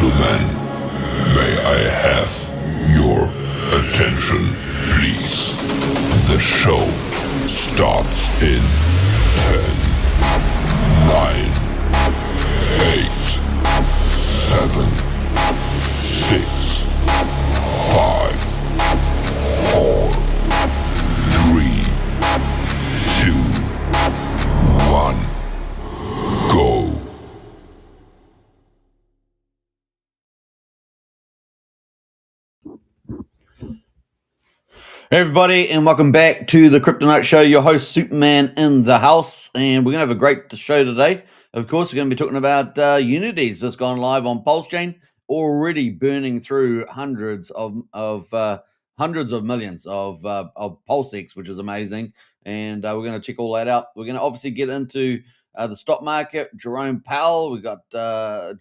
Gentlemen, may I have your attention, please? The show starts in 10, 9, 8, 7, 6, 5, 4, 3, 2, 1, go. Hey everybody, and welcome back to the Crypto Night Show. Your host Superman in the house, and we're gonna have a great show today. Of course, we're gonna be talking about Unity. It's just gone live on PulseChain, already burning through hundreds of millions of PulseX, which is amazing. And we're gonna check all that out. We're gonna obviously get into the stock market. Jerome Powell. We got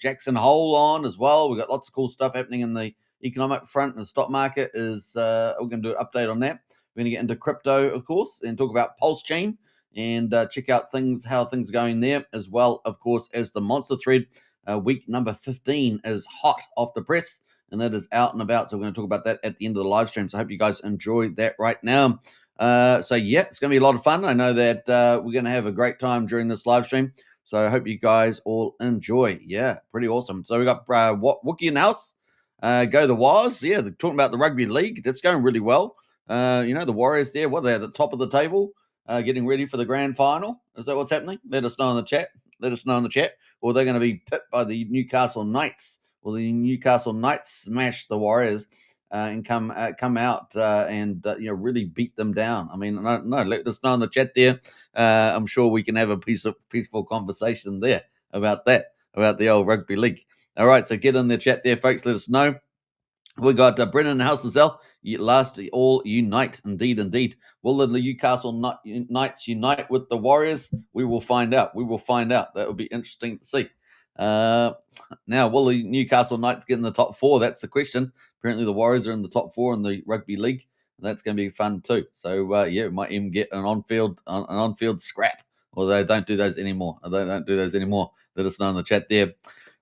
Jackson Hole on as well. We got lots of cool stuff happening in the economic front, and the stock market is we're going to do an update on that. We're going to get into crypto, of course, and talk about PulseChain and check out how things are going there, as well, of course, as the monster thread week number 15 is hot off the press, and that is out and about. So we're going to talk about that at the end of the live stream. So I hope you guys enjoy that right now. So yeah, it's going to be a lot of fun. I know that we're going to have a great time during this live stream. So I hope you guys all enjoy. Yeah, pretty awesome. So we got Wookie in the house. Go the Wars. Yeah, they're talking about the rugby league. That's going really well. The Warriors there, they're at the top of the table, getting ready for the grand final. Is that what's happening? Let us know in the chat. Or they're going to be pipped by the Newcastle Knights. Will the Newcastle Knights smash the Warriors and come out and really beat them down? I mean, no, let us know in the chat there. I'm sure we can have a peaceful conversation there about the old rugby league. All right, so get in the chat there, folks. Let us know. We got Brennan in the house as well. Last all unite, indeed. Will the Newcastle Knights unite with the Warriors? We will find out. That would be interesting to see. Now, will the Newcastle Knights get in the top four? That's the question. Apparently, the Warriors are in the top four in the rugby league, and that's going to be fun too. So, we might even get an on-field scrap. Although they don't do those anymore. Let us know in the chat there.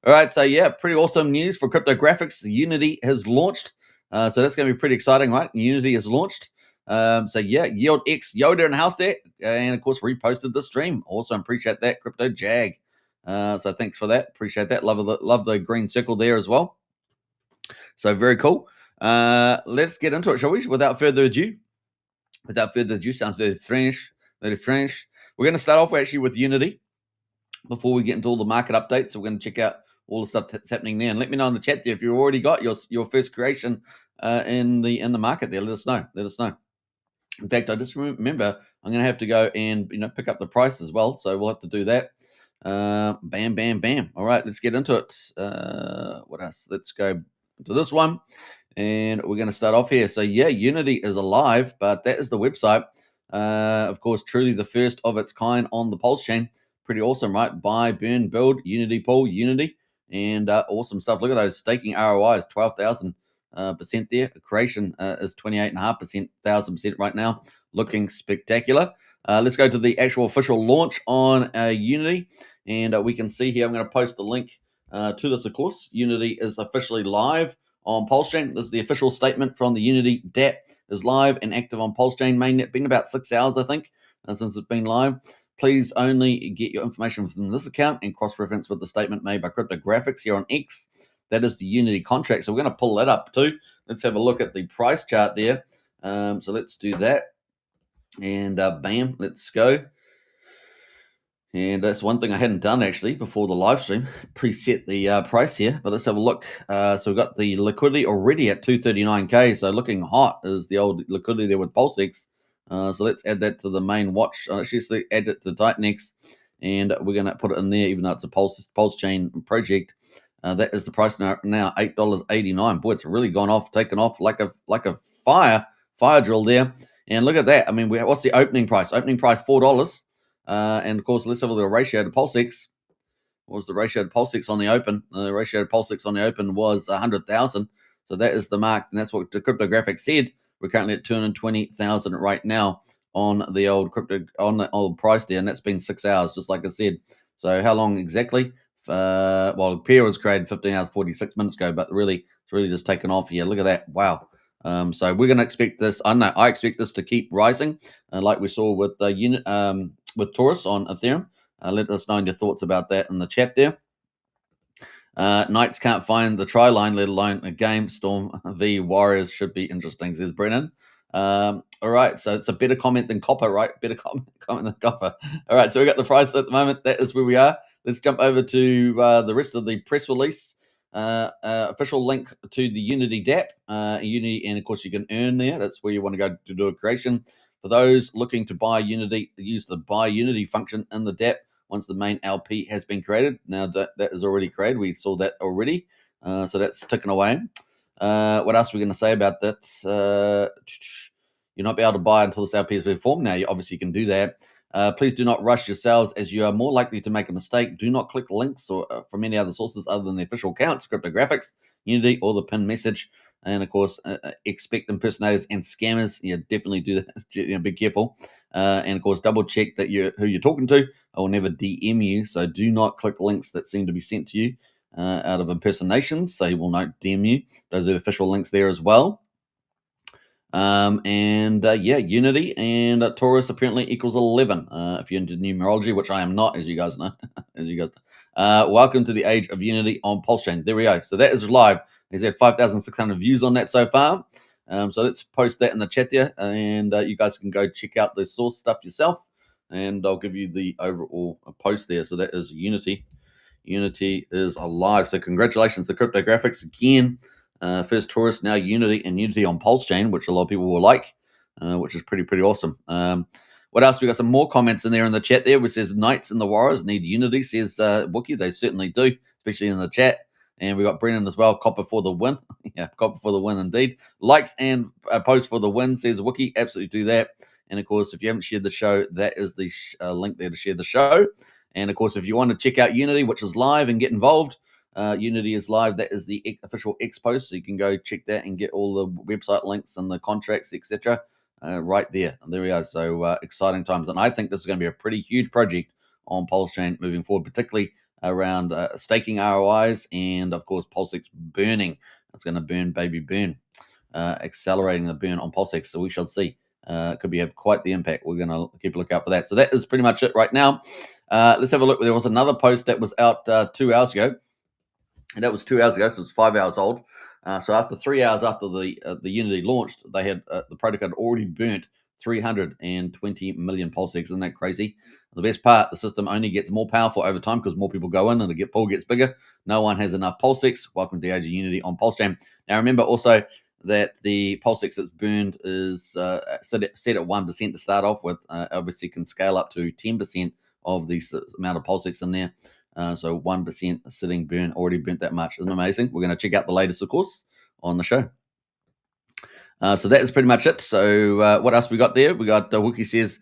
All right, so yeah, pretty awesome news for cryptographics. Unity has launched, so that's going to be pretty exciting, right? Unity has launched. So yeah, Yield X Yoda in the house there, and of course reposted the stream. Awesome, appreciate that, Crypto Jag. So thanks for that, appreciate that. Love the green circle there as well. So very cool. Let's get into it, shall we? Without further ado, sounds very French. We're going to start off actually with Unity before we get into all the market updates. So we're going to check out all the stuff that's happening there, and let me know in the chat there if you've already got your first creation in the market there. Let us know. In fact, I just remember I'm going to have to go and pick up the price as well, so we'll have to do that. Bam. All right, let's get into it. What else? Let's go to this one, and we're going to start off here. So yeah, Unity is alive, but that is the website. Of course, truly the first of its kind on the PulseChain. Pretty awesome, right? Buy, burn, build, Unity pool, Unity, and awesome stuff. Look at those staking ROIs, 12,000% there. Creation is 28.5%, 1,000% right now. Looking spectacular. Let's go to the actual official launch on Unity, and we can see here, I'm going to post the link to this, of course. Unity is officially live on PulseChain. This is the official statement from the Unity DApp. Is live and active on PulseChain mainnet. Been about 6 hours, I think, since it's been live. Please only get your information from this account and cross-reference with the statement made by Cryptographics here on X. That is the Unity contract. So we're going to pull that up too. Let's have a look at the price chart there. So let's do that. And bam, let's go. And that's one thing I hadn't done actually before the live stream. Preset the price here, but let's have a look. So we've got the liquidity already at 239K. So looking hot is the old liquidity there with PulseX. So let's add that to the main watch. Let's just add it to Titanx, and we're going to put it in there, even though it's a PulseChain project. That is the price now $8.89. Boy, it's really taken off like a fire drill there. And look at that. I mean, what's the opening price? Opening price $4. And of course, let's have a look at the ratio to PulseX. What was the ratio to PulseX on the open? The ratio to PulseX on the open was 100,000. So that is the mark, and that's what the cryptographic said. We're currently at 220,000 right now on the old price there, and that's been 6 hours, just like I said. So how long exactly? well, the pair was created 15 hours 46 minutes ago, but really it's really just taken off here. Look at that. Wow. So we're going to expect this. I don't know. I expect this to keep rising, like we saw with the unit with Taurus on Ethereum. Let us know your thoughts about that in the chat there. Knights can't find the try line, let alone a game. Storm v Warriors should be interesting, says Brennan. All right, so it's a better comment than copper, right? Better comment than copper. All right, so we got the price at the moment. That is where we are. Let's jump over to the rest of the press release. Official link to the Unity dApp, Unity, and of course you can earn there. That's where you want to go to do a creation. For those looking to buy Unity, use the buy Unity function in the dApp once the main LP has been created. Now that is already created. We saw that already. So that's ticking away. What else are we going to say about that? You'll not be able to buy until this LP has been formed. Now, you obviously can do that. Please do not rush yourselves, as you are more likely to make a mistake. Do not click links or from any other sources other than the official accounts, cryptographics, Unity, or the pin message. And of course, expect impersonators and scammers. Yeah, definitely do that. Be careful. And of course, double check that who you're talking to. I will never DM you, so do not click links that seem to be sent to you out of impersonations. So he will not DM you. Those are the official links there as well. Unity and Taurus apparently equals 11. If you're into numerology, which I am not, as you guys know. Welcome to the age of Unity on PulseChain. There we go. So that is live. He's had 5,600 views on that so far. So let's post that in the chat there, and you guys can go check out the source stuff yourself. And I'll give you the overall post there. So that is Unity. Unity is alive. So congratulations to Cryptographics again. First Taurus, now Unity, and Unity on PulseChain, which a lot of people will like, which is pretty awesome. What else? We got some more comments in there in the chat there, which says Knights and the Warriors need Unity, says Wookie. They certainly do, especially in the chat. And we got Brennan as well. Copper for the win. Yeah, copper for the win indeed. Likes and post for the win, says Wookie. Absolutely do that. And of course, if you haven't shared the show, that is the link there to share the show. And of course, if you want to check out Unity, which is live, and get involved, Unity is live. That is the official X post, so you can go check that and get all the website links and the contracts, etc. Right there. And there we are. So exciting times, and I think this is going to be a pretty huge project on PulseChain moving forward, particularly around staking ROIs and of course PulseX burning. It's going to burn, baby, burn, accelerating the burn on PulseX. So we shall see. Could have quite the impact. We're going to keep a lookout for that. So that is pretty much it right now. Let's have a look. There was another post that was out 2 hours ago. And that was 2 hours ago, so it's 5 hours old. So after 3 hours after the Unity launched, they had the protocol had already burnt 320 million PulseX. Isn't that crazy? The best part, the system only gets more powerful over time because more people go in and the pool gets bigger. No one has enough PulseX. Welcome to the age of Unity on PulseChain. Now remember also that the PulseX that's burned is set at 1% to start off with. Obviously can scale up to 10% of the amount of PulseX in there. So 1% sitting burn, already burnt that much. Isn't amazing? We're going to check out the latest, of course, on the show. So that is pretty much it. So what else we got there? We got Wookie says,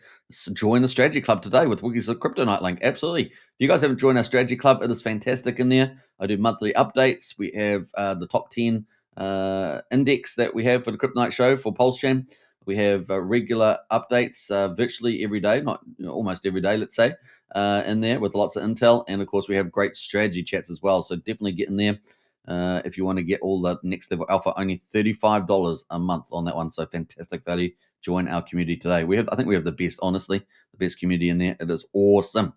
join the strategy club today with Wookie's Crypto Night link. Absolutely. If you guys haven't joined our strategy club, it is fantastic in there. I do monthly updates. We have the top 10 index that we have for the Crypto Night show for PulseChain. We have regular updates virtually every day, not almost every day, let's say, in there with lots of intel. And of course, we have great strategy chats as well. So definitely get in there if you want to get all the next level alpha. Only $35 a month on that one. So fantastic value. Join our community today. I think we have the best, honestly, the best community in there. It is awesome.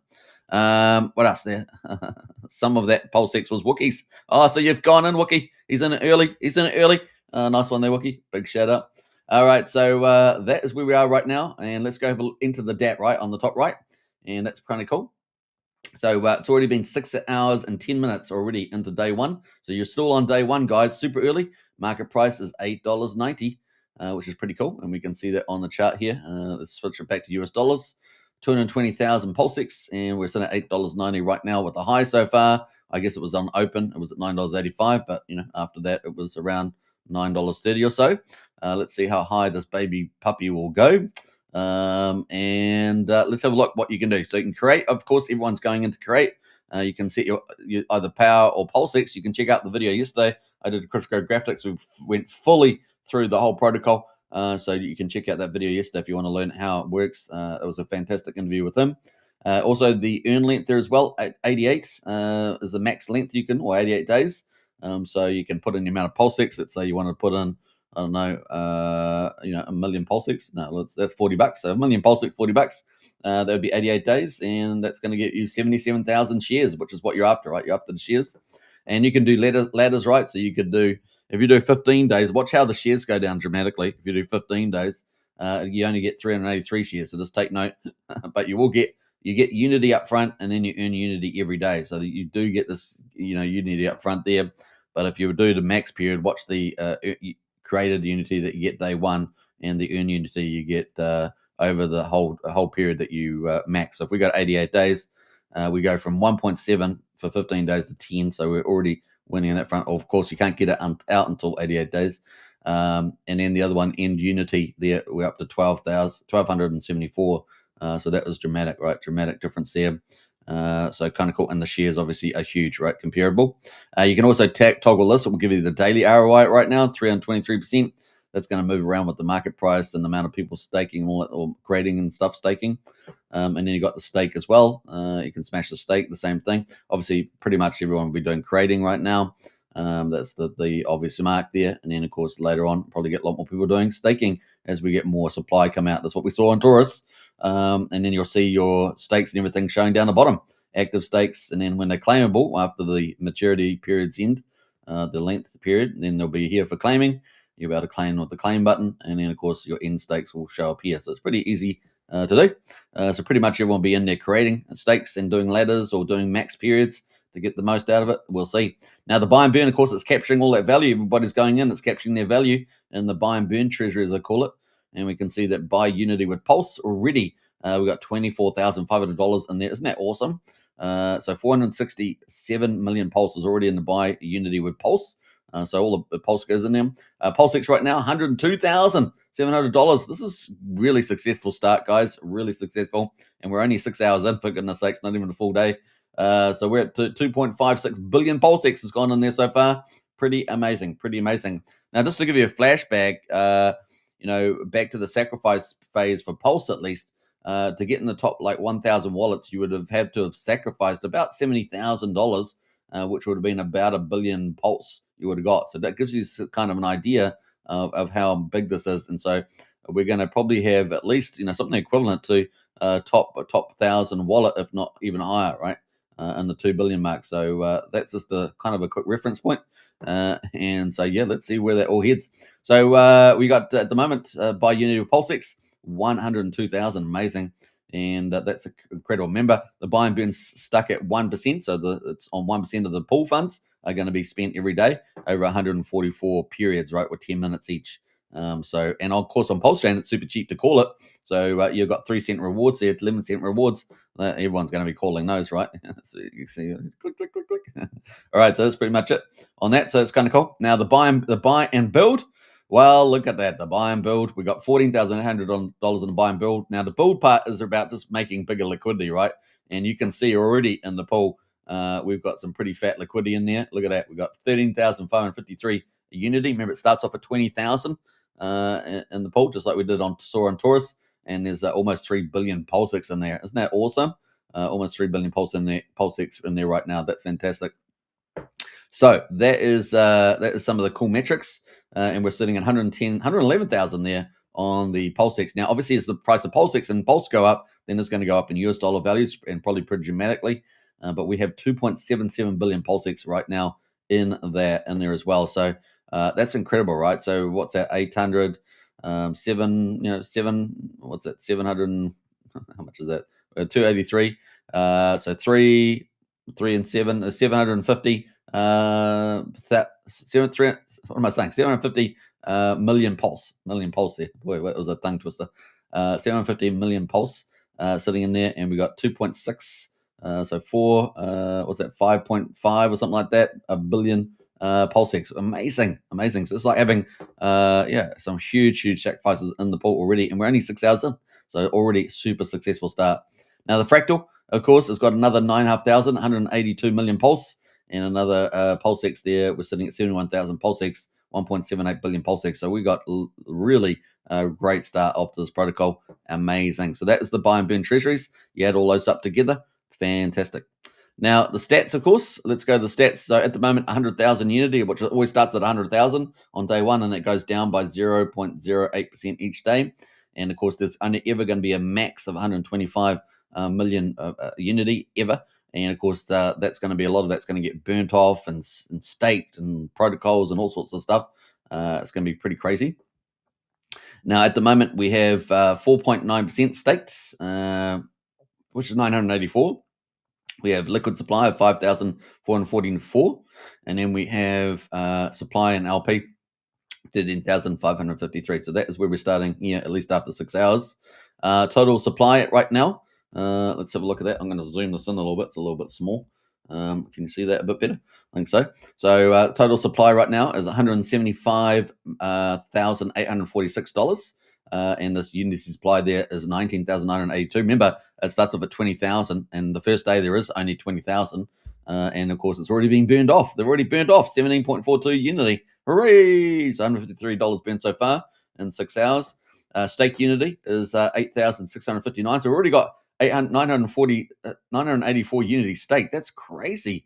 What else there? Some of that PulseX was Wookie's. Oh, so you've gone in, Wookie. He's in it early. Nice one there, Wookie. Big shout out. All right, so that is where we are right now. And let's go into the dApp right on the top right. And that's kind of cool. So it's already been 6 hours and 10 minutes already into day one. So you're still on day one, guys, super early. Market price is $8.90, which is pretty cool. And we can see that on the chart here. Let's switch it back to US dollars. 220,000 PulseX, and we're sitting at $8.90 right now with the high so far. I guess it was on open. It was at $9.85, but after that it was around $9.30 or so. Let's see how high this baby puppy will go. Let's have a look what you can do. So you can create. Of course, everyone's going into create. You can set your either power or PulseX. You can check out the video yesterday. I did cryptographics. We went fully through the whole protocol. So you can check out that video yesterday if you want to learn how it works. It was a fantastic interview with him. Also, the earn length there as well, 88 is the max length you can, or 88 days. So you can put in the amount of PulseX. Let's say you want to put in, I don't know, a million PulseX. No, that's $40. So a million PulseX, $40. That would be 88 days, and that's going to get you 77,000 shares, which is what you're after, right? You're after the shares, and you can do ladders, right? So you could do, if you do 15 days, watch how the shares go down dramatically. If you do 15 days, you only get 383 shares. So just take note, but you get Unity up front, and then you earn Unity every day. So that you do get this, Unity up front there. But if you do the max period, watch the created Unity that you get day one, and the earn Unity you get over the whole period that you max. So if we got 88 days, we go from 1.7 for 15 days to 10. So we're already winning in that front. Of course, you can't get it out until 88 days. And then the other one, end Unity, there we're up to 1,274. So that was dramatic, right? Dramatic difference there. So kind of cool. And the shares obviously are huge, right? Comparable. You can also toggle this. It will give you the daily ROI right now, 323%. That's going to move around with the market price and the amount of people staking or creating and stuff staking. And then you got the stake as well. You can smash the stake, the same thing. Obviously, pretty much everyone will be doing creating right now. That's the obvious mark there. And then, of course, later on, probably get a lot more people doing staking as we get more supply come out. That's what we saw on Taurus. And then you'll see your stakes and everything showing down the bottom, active stakes. And then when they're claimable after the maturity periods end, the length period, then they'll be here for claiming. You'll be able to claim with the claim button. And then, of course, your end stakes will show up here. So it's pretty easy to do. So pretty much everyone will be in there creating stakes and doing ladders or doing max periods to get the most out of it. We'll see. Now, the buy and burn, of course, it's capturing all that value. Everybody's going in. It's capturing their value in the buy and burn treasury, as I call it. And we can see that buy Unity with Pulse already. We got $24,500 in there. Isn't that awesome? So 467 million pulses already in the buy Unity with Pulse. So all the Pulse goes in there. PulseX right now, $102,700. This is really successful start, guys. Really successful. And we're only 6 hours in, for goodness sakes, not even a full day. So we're at 2.56 billion PulseX has gone in there so far. Pretty amazing. Pretty amazing. Now, just to give you a flashback, back to the sacrifice phase for Pulse at least, to get in the top 1,000 wallets, you would have had to have sacrificed about $70,000, which would have been about a billion Pulse you would have got. So that gives you kind of an idea of how big this is. And so we're going to probably have at least something equivalent to top 1,000 wallet, if not even higher, right? In the 2 billion mark. So that's just a kind of a quick reference point. And so, yeah, let's see where that all heads. So we got at the moment by Unity PulseX, 102,000. Amazing. And that's incredible. Remember, the buy and burn stuck at 1%. So it's on 1% of the pool funds are going to be spent every day over 144 periods, right, with 10 minutes each. And of course on PulseChain, it's super cheap to call it. So you've got 3-cent rewards there, 11-cent rewards. Everyone's going to be calling those, right? So you see, click, click, click, click. All right, so that's pretty much it on that. So it's kind of cool. Now the buy and build. Well, look at that. The buy and build. We got $14,800 in the buy and build. Now the build part is about just making bigger liquidity, right? And you can see already in the pool, we've got some pretty fat liquidity in there. Look at that. We've got 13,553 Unity. Remember, it starts off at 20,000 in the pool, just like we did on Taurus. And there's almost 3 billion PulseX in there. Isn't that awesome? Almost 3 billion PulseX in there right now. That's fantastic. So that is some of the cool metrics. And we're sitting at 111,000 there on the PulseX. Now, obviously, as the price of PulseX and Pulse go up, then it's going to go up in US dollar values and probably pretty dramatically. But we have 2.77 billion PulseX right now in there as well. So that's incredible, right? So what's that? 800, 700, how much is that? 283. So 3 and 7 is 750. What am I saying? 750 million pulse there. Boy, what was a tongue twister? 750 million pulse sitting in there, and we got 2.6. So 4. What's that? 5.5 or something like that. A billion PulseX. Amazing. So it's like having some huge sacrifices in the pool already, and we're only 6 hours in. So already super successful start. Now the Fractal, of course, has got another 9,500, 182 million pulse. And another PulseX there. We're sitting at 71,000 PulseX, 1.78 billion PulseX. So we got really great start off to this protocol. Amazing. So that is the buy and burn treasuries. You add all those up together. Fantastic. Now, the stats, of course, let's go to the stats. So at the moment, 100,000 Unity, which always starts at 100,000 on day one, and it goes down by 0.08% each day. And of course, there's only ever going to be a max of 125 million Unity ever. And of course, that's going to be a lot of that's going to get burnt off and staked and protocols and all sorts of stuff. It's going to be pretty crazy. Now, at the moment, we have 4.9% staked, which is 984. We have liquid supply of 5,444, and then we have supply and LP 13,553. So that is where we're starting here, at least after 6 hours. Total supply right now. Let's have a look at that. I'm going to zoom this in a little bit. It's a little bit small. Can you see that a bit better? I think so. So total supply right now is $175,846. And this Unity supply there is 19,982. Remember, it starts off at 20,000, and the first day there is only 20,000. And of course, it's already been burned off. They've already burned off 17.42 Unity. Hooray! So $153 burned so far in 6 hours. Stake Unity is 8,659. So we've already got 984 Unity stake. That's crazy.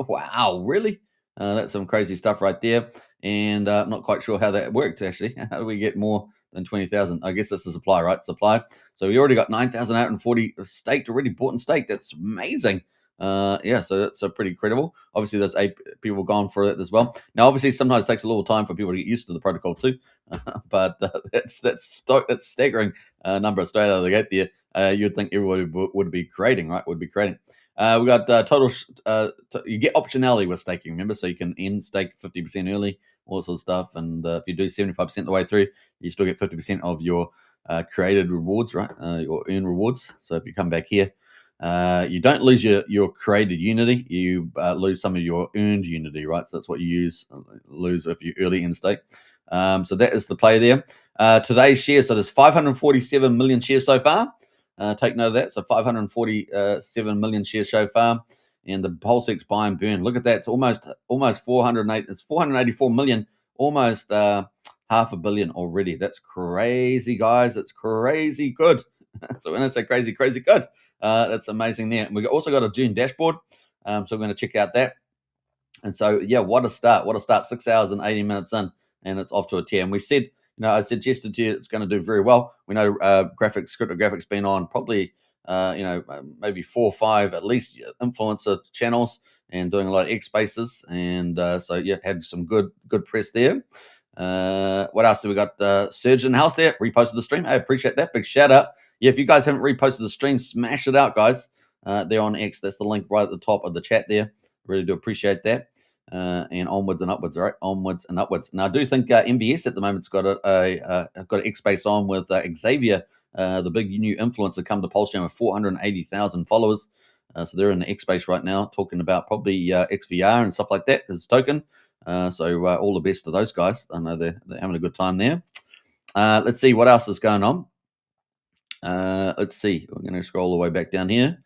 Wow, really? That's some crazy stuff right there. And I'm not quite sure how that worked, actually. How do we get more than 20,000? I guess that's the supply, right? Supply. So we already got 9,840 staked, already bought and staked. That's amazing. Yeah, so that's pretty credible. Obviously, there's 8 people gone for it as well. Now, obviously, sometimes it takes a little time for people to get used to the protocol too, but that's staggering number straight out of the gate there. You'd think everybody would be creating, right? Would be creating. We got total. You get optionality with staking, remember, so you can end stake 50% early, all that sort of stuff. And if you do 75% the way through, you still get 50% of your created rewards, right? Your earned rewards. So if you come back here. You don't lose your created Unity. You lose some of your earned Unity, right? So that's what you lose if you early in stake. So that is the play there. Today's shares, so there's 547 million shares so far. Take note of that. So 547 million shares so far. And the PulseX buy and burn. Look at that. It's almost 408. It's 484 million, almost half a billion already. That's crazy, guys. It's crazy good. So when I say crazy good, that's amazing there. And we also got a June dashboard. So we're going to check out that. And so, yeah, what a start. 6 hours and 80 minutes in, and it's off to a tear. And we said, I suggested to you it's going to do very well. We know cryptographics been on probably, maybe 4 or 5 at least influencer channels and doing a lot of X spaces. And so, yeah, had some good press there. What else do we got? Surge in the house there. Reposted the stream. I appreciate that. Big shout out. Yeah, if you guys haven't reposted the stream, smash it out, guys. They're on X. That's the link right at the top of the chat there. Really do appreciate that. And onwards and upwards, all right? Onwards and upwards. Now, I do think MBS at the moment's got an X space on with Xavier, the big new influencer, come to PulseChain with 480,000 followers. So they're in the X space right now, talking about probably XVR and stuff like that as token. So all the best to those guys. I know they're having a good time there. Let's see what else is going on. Let's see. We're going to scroll all the way back down here.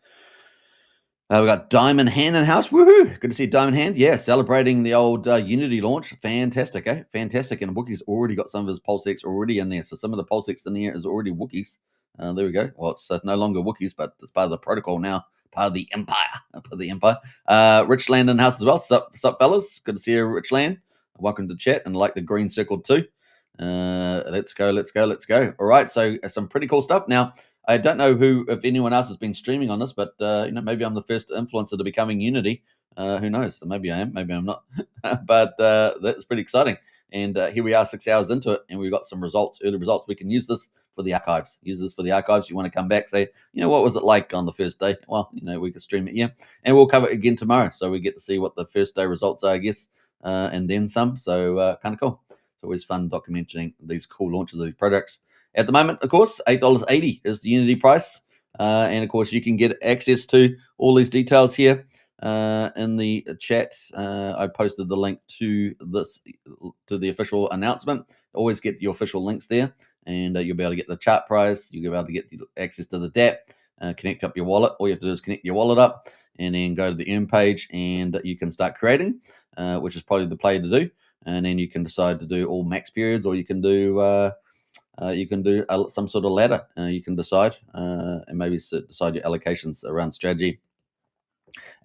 We got Diamond Hand in house. Woohoo! Good to see Diamond Hand. Yeah, celebrating the old Unity launch. Fantastic, eh? Fantastic. And Wookie's already got some of his PulseX already in there. So some of the PulseX in here is already Wookie's. There we go. Well, it's no longer Wookie's, but it's part of the protocol now. Part of the empire. Richland in house as well. Sup, fellas? Good to see you, Richland. Welcome to chat, and like the green circle too. Let's go. All right, so some pretty cool stuff. Now, I don't know if anyone else has been streaming on this, but maybe I'm the first influencer to becoming Unity. Who knows? Maybe I am, maybe I'm not. But that's pretty exciting. And here we are 6 hours into it, and we've got some early results. We can use this for the archives. You want to come back, say, what was it like on the first day? Well, we could stream it here, and we'll cover it again tomorrow. So we get to see what the first day results are, I guess, and then some. So kind of cool. It's always fun documenting these cool launches of these products. At the moment, of course, $8.80 is the Unity price. And, of course, you can get access to all these details here in the chat. I posted the link to the official announcement. Always get your official links there, and you'll be able to get the chart price. You'll be able to get access to the DApp, connect up your wallet. All you have to do is connect your wallet up and then go to the earn page, and you can start creating, which is probably the play to do. And then you can decide to do all max periods, or you can do you can do some sort of ladder. You can decide and maybe decide your allocations around strategy.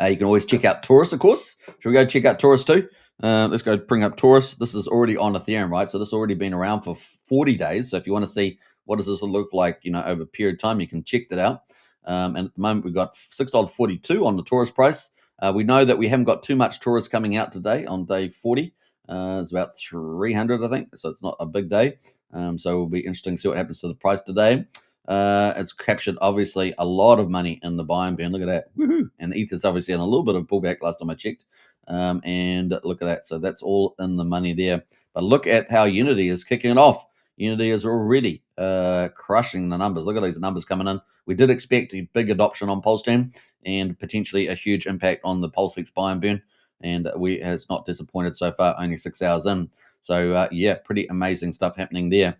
You can always check out Taurus, of course. Should we go check out Taurus too? Let's go bring up Taurus. This is already on Ethereum, right? So this has already been around for 40 days. So if you want to see what does this look like, over a period of time, you can check that out. And at the moment, we've got $6.42 on the Taurus price. We know that we haven't got too much Taurus coming out today on day 40. It's about 300, I think. So it's not a big day. So it'll be interesting to see what happens to the price today. It's captured obviously a lot of money in the buy and burn. Look at that. Woohoo. And ETH is obviously on a little bit of pullback last time I checked. And look at that. So that's all in the money there. But look at how Unity is kicking it off. Unity is already crushing the numbers. Look at these numbers coming in. We did expect a big adoption on PulseChain and potentially a huge impact on the PulseX buy and burn. And it's not disappointed so far, only 6 hours in. So, yeah, pretty amazing stuff happening there.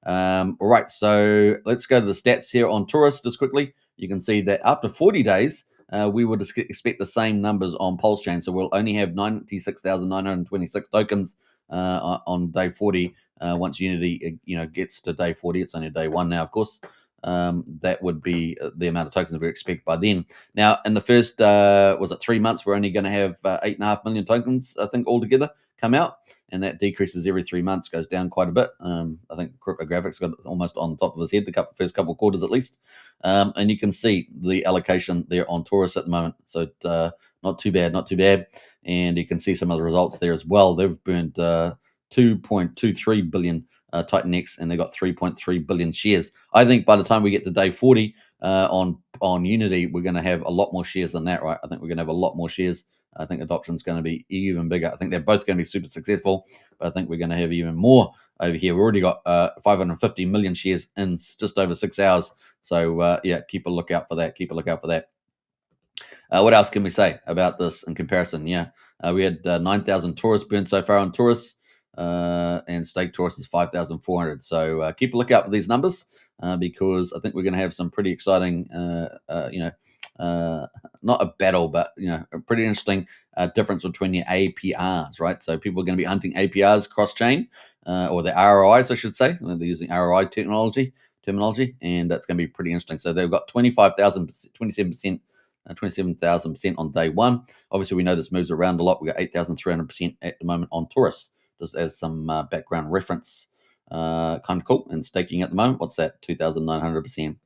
All right, so let's go to the stats here on Taurus just quickly. You can see that after 40 days, we would expect the same numbers on PulseChain. So we'll only have 96,926 tokens on day 40. Once Unity, gets to day 40, it's only day one now, of course. That would be the amount of tokens we expect by then. Now, in the first, 3 months, we're only going to have 8.5 million tokens, I think, altogether come out, and that decreases every 3 months, goes down quite a bit. I think Cryptographics got almost on top of his head the first couple of quarters at least. And you can see the allocation there on Taurus at the moment. So not too bad, not too bad. And you can see some of the results there as well. They've burned 2.23 billion Titan X, and they got 3.3 billion shares. I think by the time we get to day 40 on Unity, we're going to have a lot more shares than that, right? I think we're going to have a lot more shares. I think adoption is going to be even bigger. I think they're both going to be super successful, but I think we're going to have even more over here. We've already got 550 million shares in just over 6 hours. So, yeah, keep a lookout for that. Keep a lookout for that. What else can we say about this in comparison? Yeah, we had 9,000 Taurus burned so far on Taurus, and stake Taurus is 5,400. So keep a lookout for these numbers because I think we're going to have some pretty exciting, not a battle, but a pretty interesting difference between your APRs, right? So people are going to be hunting APRs cross chain, or the ROIs, I should say. They're using ROI terminology, and that's going to be pretty interesting. So they've got 25,000, 27%. 27,000% on day one. Obviously, we know this moves around a lot. We got 8,300% at the moment on Taurus, just as some background reference. Kind of cool. And staking at the moment, what's that? 2,900%.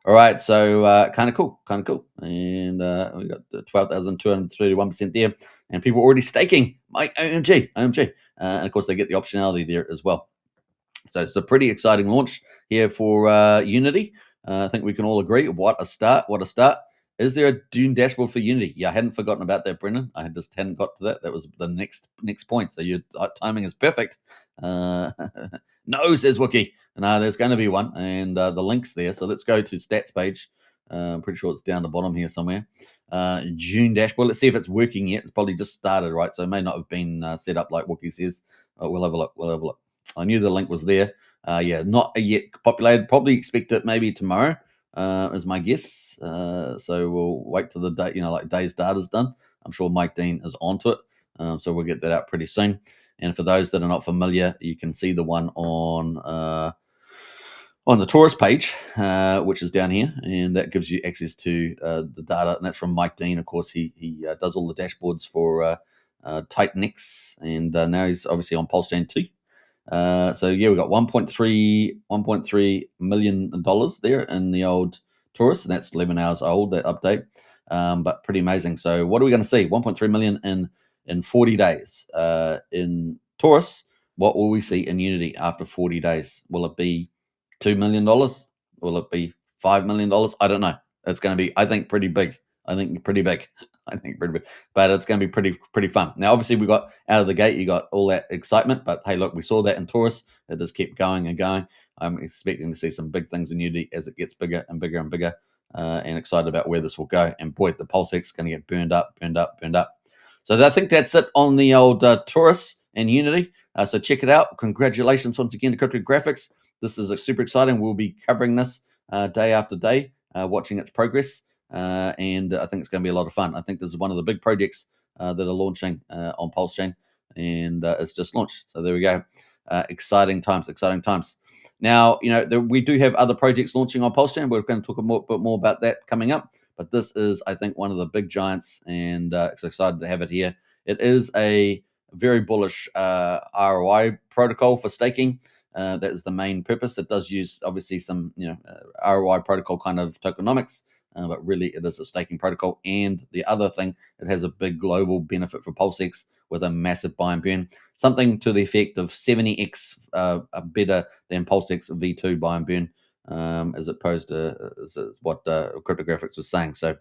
All right, so kind of cool. And we got 12,231% there, and people already staking. My OMG. And of course, they get the optionality there as well. So it's a pretty exciting launch here for Unity. I think we can all agree. What a start. Is there a Dune dashboard for Unity? Yeah, I hadn't forgotten about that, Brendan. I just hadn't got to that. That was the next point. So your timing is perfect. No, says Wookie. No, there's going to be one, and the link's there. So let's go to stats page. I'm pretty sure it's down the bottom here somewhere. Dune dashboard. Let's see if it's working yet. It's probably just started, right? So it may not have been set up like Wookie says. We'll have a look. I knew the link was there. Yeah, not yet populated. Probably expect it maybe tomorrow. Is my guess. So we'll wait till the day, like day's data's done. I'm sure Mike Dean is onto it. So we'll get that out pretty soon. And for those that are not familiar, you can see the one on the Taurus page, which is down here, and that gives you access to the data. And that's from Mike Dean. Of course, he does all the dashboards for Titan X, and now he's obviously on PulseChain too. So yeah, we got $1.3 million there in the old Taurus, and that's 11 hours old, that update. But pretty amazing. So what are we going to see? 1.3 million in 40 days. In Taurus, what will we see in Unity after 40 days? Will it be $2 million? Will it be $5 million? I don't know. It's going to be, I think, pretty big. But it's going to be pretty fun. Now, obviously, we got out of the gate, you got all that excitement, but hey, look, we saw that in Taurus. It just kept going and going. I'm expecting to see some big things in Unity as it gets bigger and bigger and bigger, and excited about where this will go. And boy, the PulseX is going to get burned up. So I think that's it on the old Taurus and Unity. So check it out. Congratulations once again to Cryptographics. This is super exciting. We'll be covering this day after day, watching its progress. And I think it's going to be a lot of fun. I think this is one of the big projects that are launching on PulseChain, and it's just launched. So there we go. exciting times, exciting times. Now, we do have other projects launching on PulseChain. We're going to talk a bit more about that coming up. But this is, I think, one of the big giants, and it's excited to have it here. It is a very bullish ROI protocol for staking. That is the main purpose. It does use, obviously, some ROI protocol kind of tokenomics, but really it is a staking protocol. And the other thing, it has a big global benefit for PulseX with a massive buy and burn, something to the effect of 70x better than PulseX V2 buy and burn, as opposed to what Cryptographics was saying. So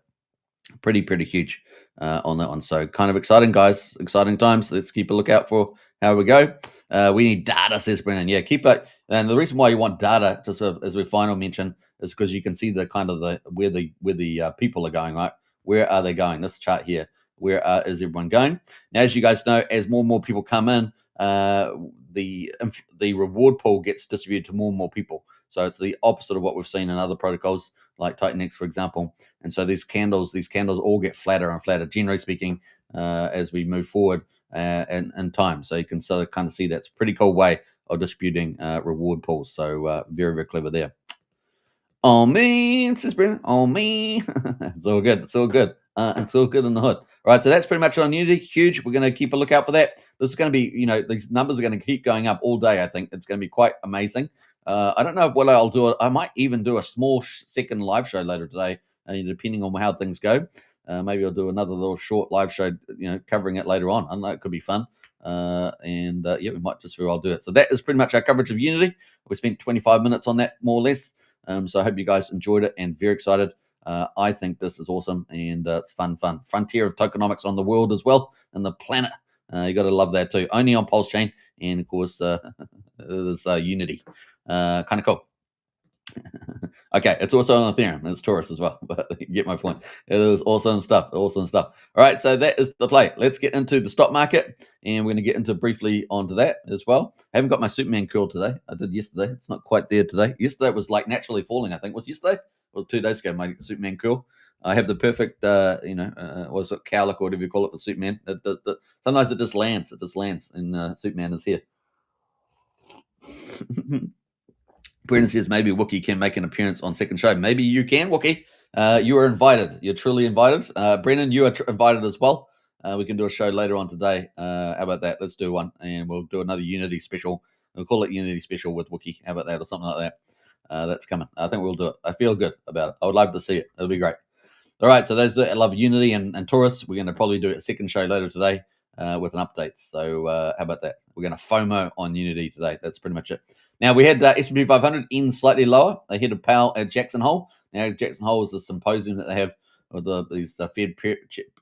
pretty huge on that one. So kind of exciting, guys. Exciting times. Let's keep a lookout for how we go. We need data, says Brennan. Yeah, keep it. And the reason why you want data, just as we final mention, is because you can see the kind of where the people are going, right? Where are they going? This chart here. Where is everyone going? Now, as you guys know, as more and more people come in, the reward pool gets distributed to more and more people. So it's the opposite of what we've seen in other protocols like Titanx, for example. And so these candles all get flatter and flatter, generally speaking, as we move forward in time. So you can sort of kind of see that's a pretty cool way of distributing reward pools. So very clever there. On me, says Brennan. On me. It's all good. It's all good. It's all good in the hood. All right, so that's pretty much on Unity. Huge. We're going to keep a lookout for that. This is going to be, these numbers are going to keep going up all day, I think. It's going to be quite amazing. I don't know what I'll do. I might even do a small second live show later today, depending on how things go. Maybe I'll do another little short live show, covering it later on. I don't know, it could be fun. We might just very well do it. So that is pretty much our coverage of Unity. We spent 25 minutes on that, more or less. So I hope you guys enjoyed it and very excited. I think this is awesome and it's fun. Frontier of tokenomics on the world as well and the planet. You got to love that too. Only on PulseChain and of course there's Unity. Kind of cool. Okay, it's also on Ethereum. It's Taurus as well, but you get my point. It is awesome stuff. Awesome stuff. All right, so that is the play. Let's get into the stock market, and we're going to get into briefly onto that as well. I haven't got my Superman curl today. I did yesterday. It's not quite there today. Yesterday it was like naturally falling, I think. Was yesterday? Or 2 days ago, my Superman curl. I have the perfect, what's it, cowlick or whatever you call it for Superman. Sometimes it just lands. It just lands, and Superman is here. Brendan says maybe Wookie can make an appearance on second show. Maybe you can, Wookie. You are invited. You're truly invited. Brendan, you are invited as well. We can do a show later on today. How about that? Let's do one, and we'll do another Unity special. We'll call it Unity special with Wookie. How about that, or something like that? That's coming. I think we'll do it. I feel good about it. I would love to see it. It'll be great. All right, so those that love Unity and Taurus, we're going to probably do a second show later today with an update. So how about that? We're going to FOMO on Unity today. That's pretty much it. Now, we had S&P 500 in slightly lower. They hit a Powell at Jackson Hole. Now, Jackson Hole is a symposium that they have with these Fed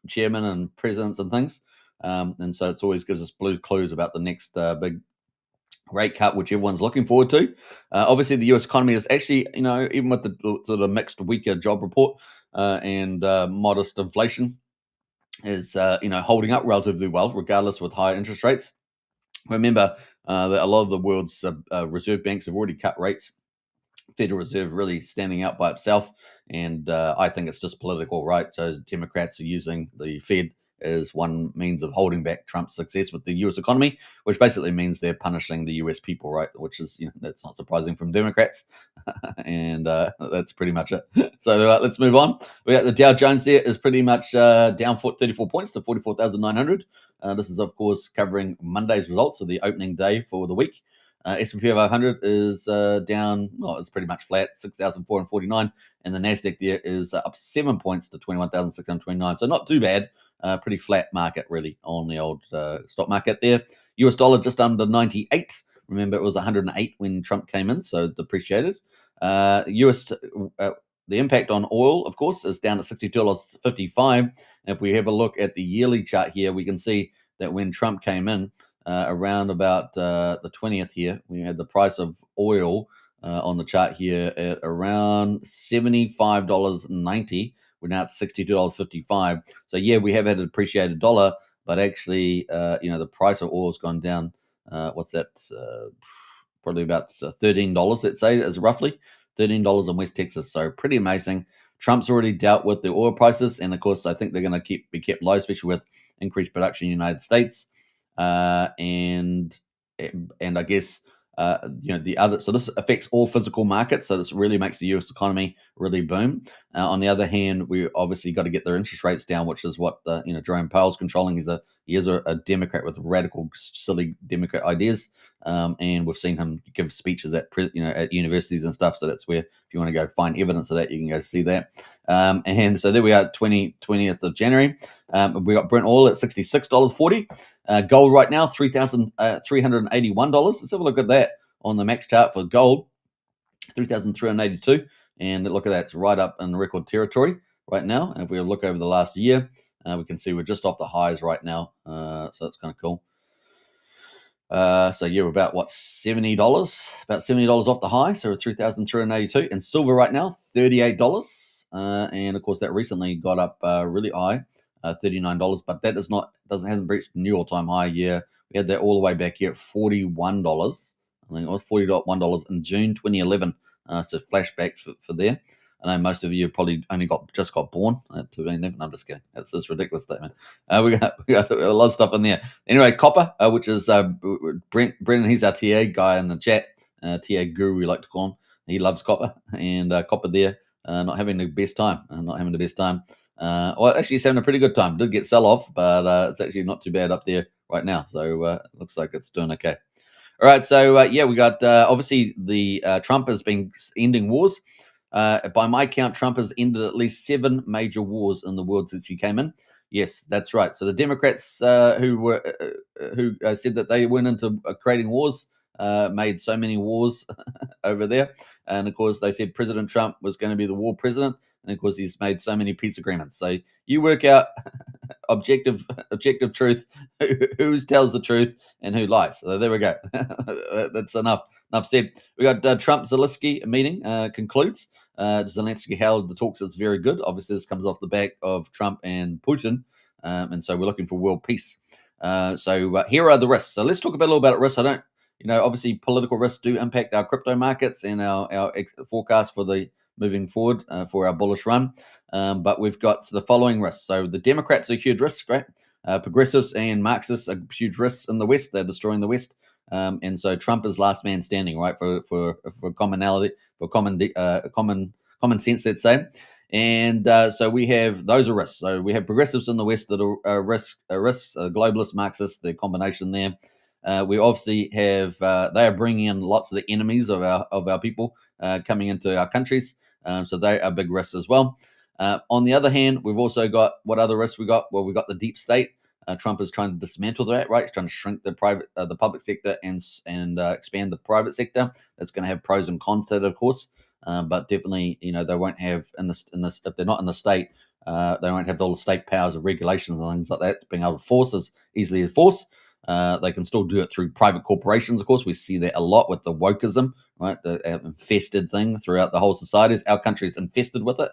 chairmen and presidents and things. And so it always gives us blue clues about the next big rate cut, which everyone's looking forward to. Obviously, the U.S. economy is actually, even with the sort of mixed, weaker job report and modest inflation, is, holding up relatively well, regardless with higher interest rates. Remember that a lot of the world's reserve banks have already cut rates. Federal Reserve really standing out by itself, and I think it's just political, right? So Democrats are using the Fed as one means of holding back Trump's success with the U.S. economy, which basically means they're punishing the U.S. people, right? Which is, that's not surprising from Democrats, and that's pretty much it. So let's move on. We got the Dow Jones there is pretty much down 34 points to 44,900. This is, of course, covering Monday's results, so the opening day for the week. S&P 500 is down, well, it's pretty much flat, 6,449, and the Nasdaq there is up 7 points to 21,629. So not too bad, pretty flat market really on the old stock market there. US dollar just under 98. Remember, it was 108 when Trump came in, so depreciated. The impact on oil, of course, is down at $62.55. And if we have a look at the yearly chart here, we can see that when Trump came in, around about the 20th here, we had the price of oil on the chart here at around $75.90. We're now at $62.55. So yeah, we have had a depreciated dollar, but actually, the price of oil has gone down. What's that? Probably about $13, let's say, as roughly $13 in West Texas. So pretty amazing. Trump's already dealt with the oil prices, and of course, I think they're going to be kept low, especially with increased production in the United States. And and I guess the other. So this affects all physical markets. So this really makes the U.S. economy really boom. On the other hand, we obviously got to get their interest rates down, which is what Jerome Powell's controlling. He is a Democrat with radical, silly Democrat ideas, and we've seen him give speeches at at universities and stuff. So that's where, if you want to go find evidence of that, you can go see that. And so there we are, 20th of January. We got Brent oil at $66.40. Gold right now, $3,381. Let's have a look at that on the max chart for gold, 3,382. And look at that, it's right up in record territory right now. And if we look over the last year, we can see we're just off the highs right now. So that's kind of cool. So we're about $70, about $70 off the high. So we're 3,382. And silver right now, $38. And of course, that recently got up really high. $39, but that hasn't reached a new all-time high. Yeah, we had that all the way back here at $41. I think it was $41 in June 2011. So flashback for there. I know most of you probably only just got born at 2011. I'm just kidding. That's this ridiculous statement. We got a lot of stuff in there. Anyway, copper, which is Brendan. He's our TA guy in the chat. TA guru, we like to call him. He loves copper, and copper there not having the best time. Well, actually, he's having a pretty good time. Did get sell off, but it's actually not too bad up there right now. So it looks like it's doing okay. All right. So we got obviously the Trump has been ending wars. By my count, Trump has ended at least 7 major wars in the world since he came in. Yes, that's right. So the Democrats who said that they went into creating wars made so many wars over there. And of course, they said President Trump was going to be the war president. And of course, he's made so many peace agreements. So you work out objective truth, who tells the truth and who lies. So there we go. That's enough said. We got Trump Zelensky meeting concludes. Zelensky held the talks. It's very good. Obviously, this comes off the back of Trump and Putin. And so we're looking for world peace. So here are the risks. So let's talk a little about risks. I don't, obviously political risks do impact our crypto markets and our forecast for the moving forward for our bullish run. But we've got the following risks. So the Democrats are a huge risk, right? Progressives and Marxists are huge risks in the West. They're destroying the West. And so Trump is last man standing, right? For commonality, for common sense, let's say. And so we have those are risks. So we have progressives in the West that are risks, globalists, Marxists, the combination there. We obviously have they are bringing in lots of the enemies of our people coming into our countries. So they are big risks as well. On the other hand, we've also got what other risks we got? Well, we got the deep state. Trump is trying to dismantle that, right? He's trying to shrink the public sector and expand the private sector. That's going to have pros and cons to it, of course. But definitely, they won't have in this if they're not in the state, they won't have all the state powers of regulations and things like that being able to force as easily as force. They can still do it through private corporations. Of course, we see that a lot with the wokeism, right? The infested thing throughout the whole societies. Our country is infested with it.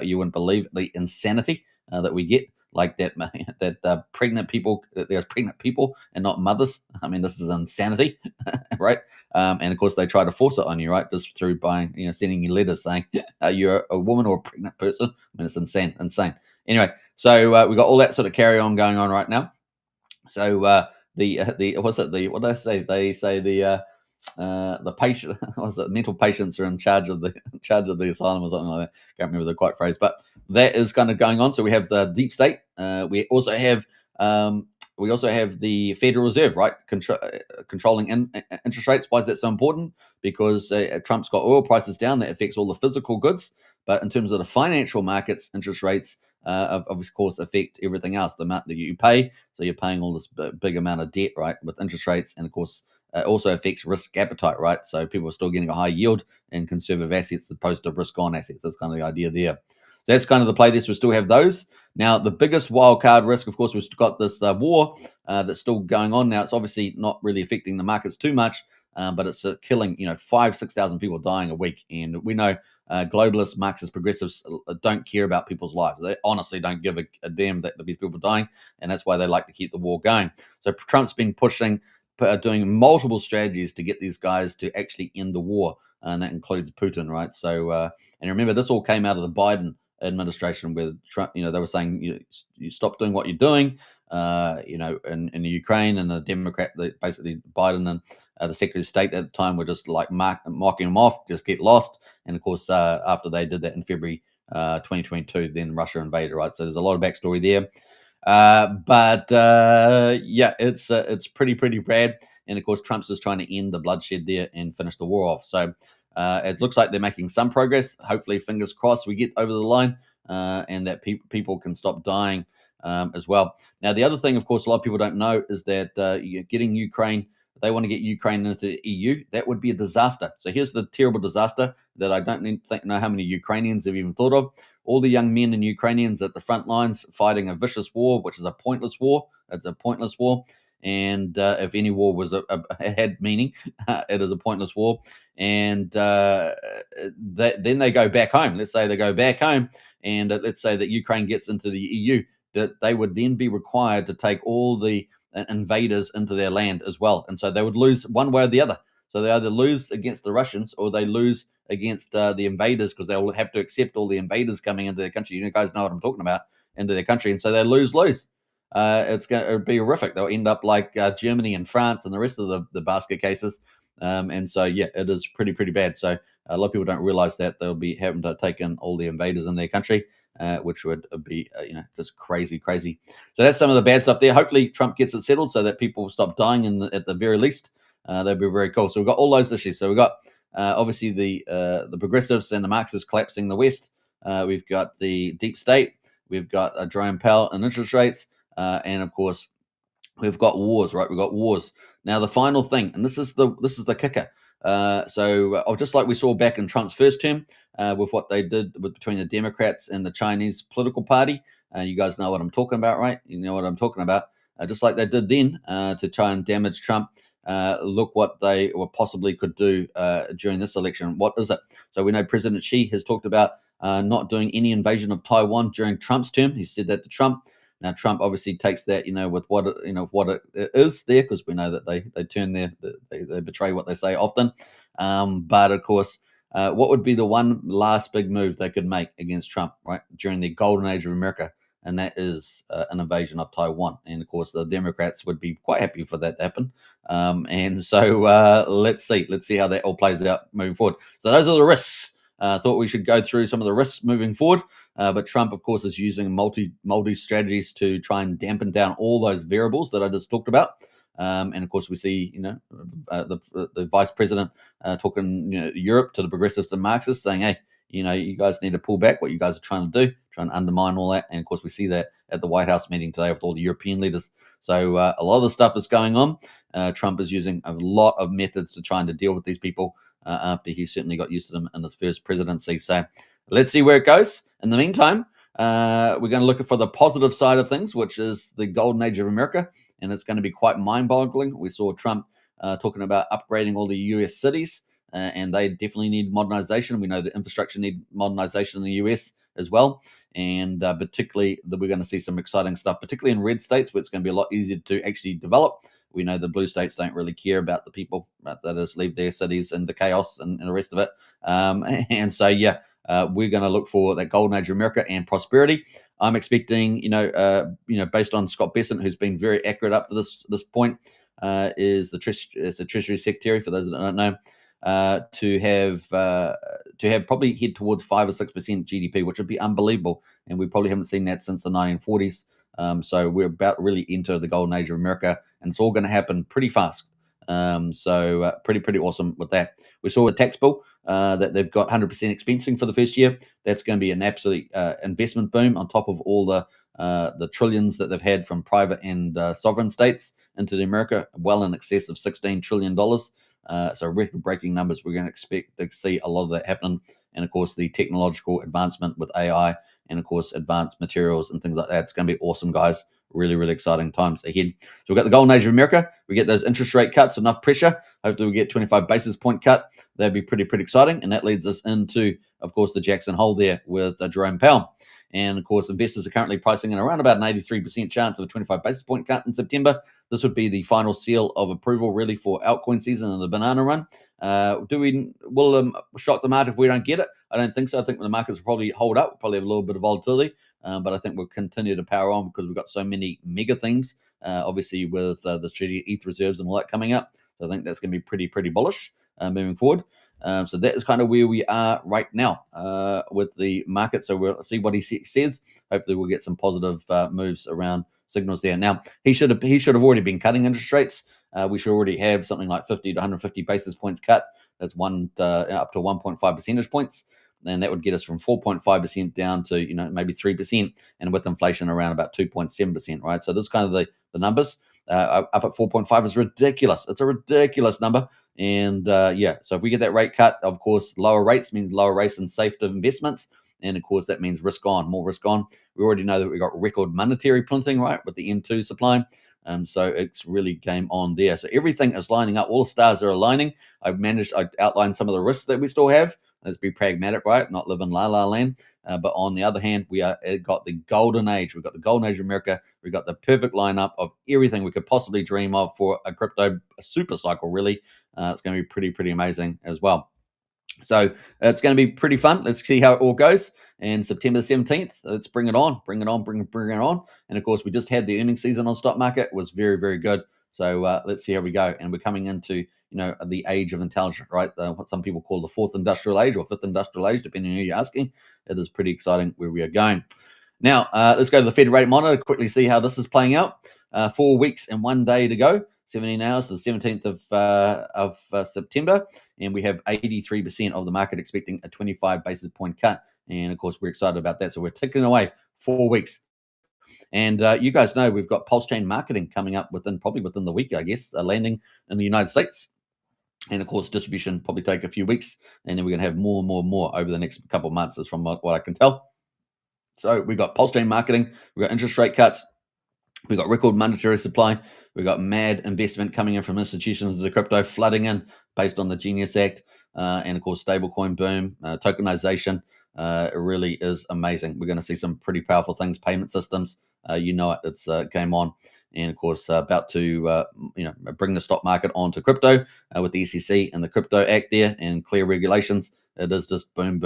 You wouldn't believe the insanity that we get. Like that pregnant people, there's pregnant people and not mothers. I mean, this is insanity, right? And of course, they try to force it on you, right? Just through buying, sending you letters saying you're a woman or a pregnant person. I mean, it's insane. Anyway, so we got all that sort of carry on going on right now. So what do they say? They say the patient mental patients are in charge of the asylum or something like that. Can't remember the quite phrase, but that is kind of going on. So we have the deep state. We also have the Federal Reserve, right, controlling interest rates. Why is that so important? Because Trump's got oil prices down. That affects all the physical goods, but in terms of the financial markets, interest rates of course affect everything else. The amount that you pay, so you're paying all this big amount of debt, right, with interest rates, and of course. Also affects risk appetite, right? So people are still getting a high yield in conservative assets as opposed to risk-on assets. That's kind of the idea there. That's kind of the play. We still have those. Now, the biggest wild card risk, of course, we've got this war that's still going on now. It's obviously not really affecting the markets too much, but it's killing, 5,000-6,000 people dying a week. And we know globalists, Marxists, progressives don't care about people's lives. They honestly don't give a damn that there'll be people dying, and that's why they like to keep the war going. So Trump's been doing multiple strategies to get these guys to actually end the war, and that includes Putin, right? So, and remember, this all came out of the Biden administration, where Trump, they were saying you stop doing what you're doing, in the Ukraine, and the basically Biden and the Secretary of State at the time were just like mocking him off, just get lost. And of course, after they did that in February 2022, then Russia invaded, right? So there's a lot of backstory there. Yeah, it's pretty bad. And of course, Trump's just trying to end the bloodshed there and finish the war off. So it looks like they're making some progress. Hopefully, fingers crossed, we get over the line and that people can stop dying as well. Now, the other thing, of course, a lot of people don't know is that getting Ukraine, they want to get Ukraine into the EU. That would be a disaster. So here's the terrible disaster that I don't know how many Ukrainians have even thought of. All the young men and Ukrainians at the front lines fighting a vicious war, which is a pointless war. It's a pointless war. And if any war was had meaning, it is a pointless war. And then they go back home. Let's say they go back home, and let's say that Ukraine gets into the EU, that they would then be required to take all the invaders into their land as well. And so they would lose one way or the other. So they either lose against the Russians or they lose against the invaders, because they'll have to accept all the invaders coming into their country. You guys know what I'm talking about, into their country. And so they lose. It's going to be horrific. They'll end up like Germany and France and the rest of the basket cases. And so, yeah, it is pretty bad. So a lot of people don't realize that they'll be having to take in all the invaders in their country, which would be, just crazy. So that's some of the bad stuff there. Hopefully Trump gets it settled so that people stop dying at the very least. That'd be very cool. So we've got all those issues. So we've got obviously the progressives and the Marxists collapsing the West. We've got the deep state. We've got Jerome Powell and interest rates. And of course, we've got wars, right? We've got wars. Now, the final thing, and this is the kicker. Just like we saw back in Trump's first term, with what they did between the Democrats and the Chinese political party. You guys know what I'm talking about, right? You know what I'm talking about. Just like they did then to try and damage Trump. Look what they possibly could do during this election. What is it? So we know President Xi has talked about not doing any invasion of Taiwan during Trump's term. He said that to Trump. Now, Trump obviously takes that, with what it is there, because we know that they turn they betray what they say often. But of course, what would be the one last big move they could make against Trump, right, during the golden age of America? And that is an invasion of Taiwan. And of course, the Democrats would be quite happy for that to happen. And so let's see how that all plays out moving forward. So those are the risks. Thought we should go through some of the risks moving forward. But Trump, of course, is using multi strategies to try and dampen down all those variables that I just talked about. And of course, we see, the vice president talking, Europe to the progressives and Marxists, saying, "Hey, you guys need to pull back what you guys are trying to do, trying to undermine all that." And of course, we see that at the White House meeting today with all the European leaders. So a lot of the stuff is going on. Trump is using a lot of methods to trying to deal with these people after he certainly got used to them in his first presidency. So let's see where it goes. In the meantime, we're going to look for the positive side of things, which is the golden age of America, and it's going to be quite mind-boggling. We saw Trump talking about upgrading all the U.S. cities, and they definitely need modernization. We know the infrastructure need modernization in the U.S. as well, and particularly that we're going to see some exciting stuff, particularly in red states, where it's going to be a lot easier to actually develop. We know the blue states don't really care about the people that just leave their cities into chaos and the rest of it. And so, yeah, we're going to look for that golden age of America and prosperity. I'm expecting, based on Scott Bessent, who's been very accurate up to this point, is the Treasury Secretary, for those that don't know, to have probably head towards 5 or 6% GDP, which would be unbelievable, and we probably haven't seen that since the 1940s. So we're about to really enter the golden age of America, and it's all going to happen pretty fast. So pretty awesome with that. We saw a tax bill that they've got 100% expensing for the first year. That's going to be an absolute investment boom on top of all the trillions that they've had from private and sovereign states into America, well in excess of $16 trillion. So record-breaking numbers. We're going to expect to see a lot of that happen. And of course, the technological advancement with AI and of course, advanced materials and things like that. It's going to be awesome, guys. Really exciting times ahead. So we've got the golden age of America. We get those interest rate cuts, enough pressure. Hopefully we get 25 basis point cut. That'd be pretty exciting. And that leads us into, of course, the Jackson Hole there with Jerome Powell. And of course, investors are currently pricing in around about an 83% chance of a 25 basis point cut in September. This would be the final seal of approval, really, for altcoin season and the banana run. Will shock the market if we don't get it? I don't think so. I think the markets will probably hold up. We'll probably have a little bit of volatility. but I think we'll continue to power on because we've got so many mega things, obviously with the strategic ETH reserves and all that coming up. So I think that's going to be pretty bullish moving forward. So that is kind of where we are right now with the market. So we'll see what he says. Hopefully we'll get some positive moves around signals there. Now he should have already been cutting interest rates. We should already have something like 50 to 150 basis points cut. That's up to 1.5 percentage points. And that would get us from 4.5% down to maybe 3%, and with inflation around about 2.7%, right? So this is kind of the numbers. Up at 4.5 is ridiculous. It's a ridiculous number. And so if we get that rate cut, of course, lower rates means lower rates and safer investments. And of course, that means risk on, more risk on. We already know that we got record monetary printing, right, with the M2 supply. So it's really game on there. So everything is lining up. All the stars are aligning. I outlined some of the risks that we still have. Let's be pragmatic, right? Not live in la la land. But on the other hand, we got the golden age. We've got the golden age of America. We've got the perfect lineup of everything we could possibly dream of for a crypto super cycle, really. It's going to be pretty amazing as well. So it's going to be pretty fun. Let's see how it all goes. And September 17th, let's bring it on. Bring it on. And of course, we just had the earnings season on stock market. It was very good. So let's see how we go. And we're coming into the age of intelligence, right? What some people call the fourth industrial age or fifth industrial age, depending on who you're asking. It is pretty exciting where we are going. Now, let's go to the Fed rate monitor, quickly see how this is playing out. 4 weeks and 1 day to go. 17 hours to the 17th of September, and we have 83% of the market expecting a 25 basis point cut. And of course, we're excited about that. So we're ticking away 4 weeks. And you guys know we've got PulseChain marketing coming up probably within the week, I guess, landing in the United States. And of course, distribution probably take a few weeks, and then we're going to have more and more over the next couple of months, is from what I can tell. So we've got PulseChain marketing, we've got interest rate cuts, we've got record monetary supply, we've got mad investment coming in from institutions of the crypto flooding in based on the Genius Act, and of course, stablecoin boom, tokenization. It really is amazing. We're going to see some pretty powerful things, payment systems. It's game on. And of course, about to bring the stock market onto crypto with the SEC and the Crypto Act there and clear regulations. It is just boom.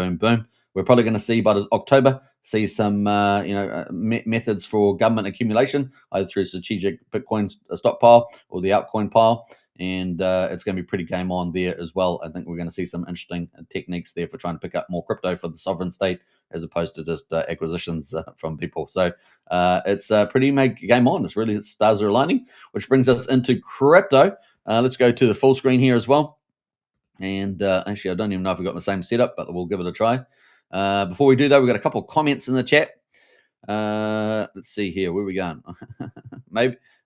We're probably going to see by October some methods for government accumulation, either through strategic Bitcoin stockpile or the altcoin pile. And it's going to be pretty game on there as well. I think we're going to see some interesting techniques there for trying to pick up more crypto for the sovereign state, as opposed to just acquisitions from people. So it's pretty game on. It's really, stars are aligning, which brings us into crypto. Let's go to the full screen here as well. And actually, I don't even know if we've got the same setup, but we'll give it a try. Before we do, though, we've got a couple of comments in the chat. Let's see here. Where are we going?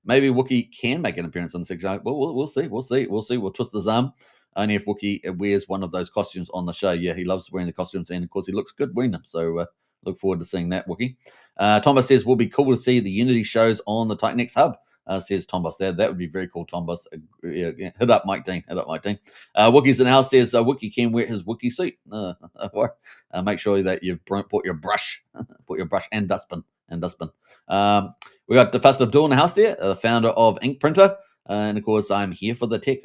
Maybe Wookie can make an appearance on the 6. Well, we'll see. We'll twist his arm. Only if Wookie wears one of those costumes on the show. Yeah, he loves wearing the costumes, and of course, he looks good wearing them. So look forward to seeing that, Wookie. Thomas says, will be cool to see the Unity shows on the Titanx Hub. Says Tombos there. That would be very cool, Tombos. Hit up Mike Dean. Wookie's in the house says Wookie can wear his Wookie suit. Make sure that you've put your brush and dustbin. We got the Fast Abdul in the house there, the founder of Ink Printer. And of course, I'm here for the tech.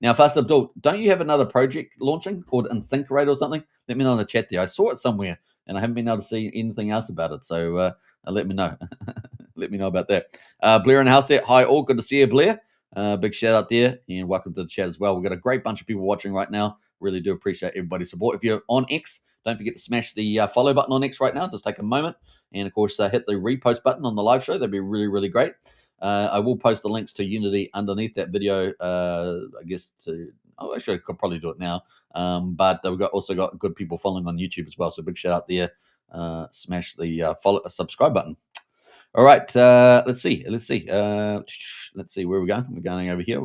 Now, Fast Abdul, don't you have another project launching called Inthinkerate or something? Let me know in the chat there. I saw it somewhere, and I haven't been able to see anything else about it. So let me know. Let me know about that. Blair in the house there. Hi, all. Good to see you, Blair. Big shout out there, and welcome to the chat as well. We've got a great bunch of people watching right now. Really do appreciate everybody's support. If you're on X, don't forget to smash the follow button on X right now. Just take a moment. And of course, hit the repost button on the live show. That'd be really great. I will post the links to Unity underneath that video. I guess actually, I could probably do it now. But we've also got good people following on YouTube as well. So big shout out there. Smash the subscribe button. All right. Let's see. Let's see where we're going. We're going over here.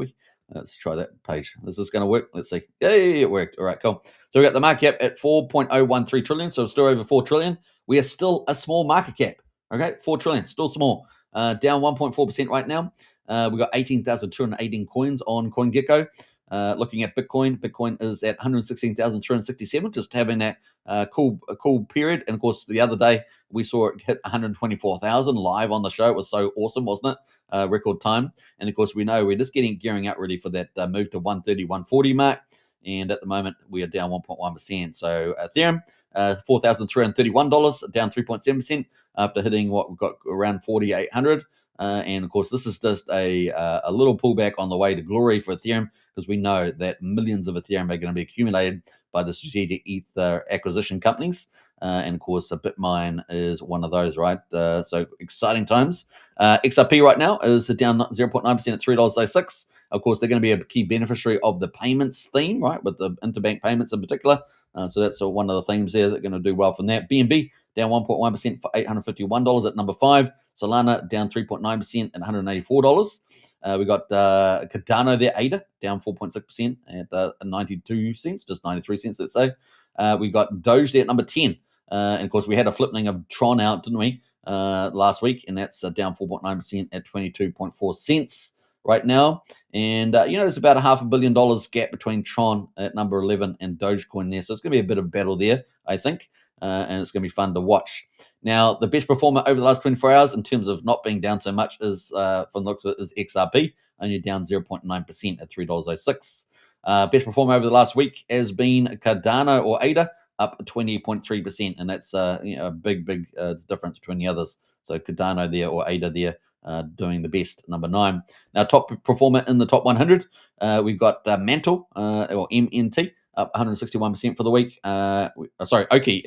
Let's try that page. Is this going to work? Let's see. Yay, it worked. All right, cool. So we got the market cap at 4.013 trillion. So we're still over 4 trillion. We are still a small market cap. Okay, 4 trillion, still small. Down 1.4% right now. We've got 18,218 coins on CoinGecko. Looking at Bitcoin is at 116,367, just having that cool period. And of course, the other day we saw it hit 124,000 live on the show. It was so awesome, wasn't it? Record time. And of course, we know we're just gearing up really for that move to 130, 140 mark. and at the moment we are down 1.1%. So Ethereum, $4,331, down 3.7% after hitting what we've got around 4,800. And of course, this is just a little pullback on the way to glory for Ethereum, because we know that millions of Ethereum are going to be accumulated by the strategic ETH acquisition companies. And of course, Bitmine is one of those, right? So exciting times. XRP right now is down 0.9% at $3.06. Of course, they're going to be a key beneficiary of the payments theme, right, with the interbank payments in particular. So that's one of the themes there that are going to do well from that. BNB down 1.1% for $851 at number 5. Solana down 3.9% at $184. We got Cardano there, ADA, down 4.6% at 92 cents, just 93 cents, let's say. We got Doge there at number 10. And of course, we had a flipping of Tron out, didn't we, last week? And that's down 4.9% at 22.4 cents right now. And, there's about a $500 million gap between Tron at number 11 and Dogecoin there. So it's going to be a bit of battle there, I think. And it's going to be fun to watch. Now, the best performer over the last 24 hours in terms of not being down so much is, from the looks of it, is XRP, only down 0.9% at $3.06. Best performer over the last week has been Cardano or ADA, up 20.3%, and that's a big difference between the others. So Cardano there or ADA there doing the best, number 9. Now, top performer in the top 100, we've got Mantle or MNT, up 161% for the week. OKB.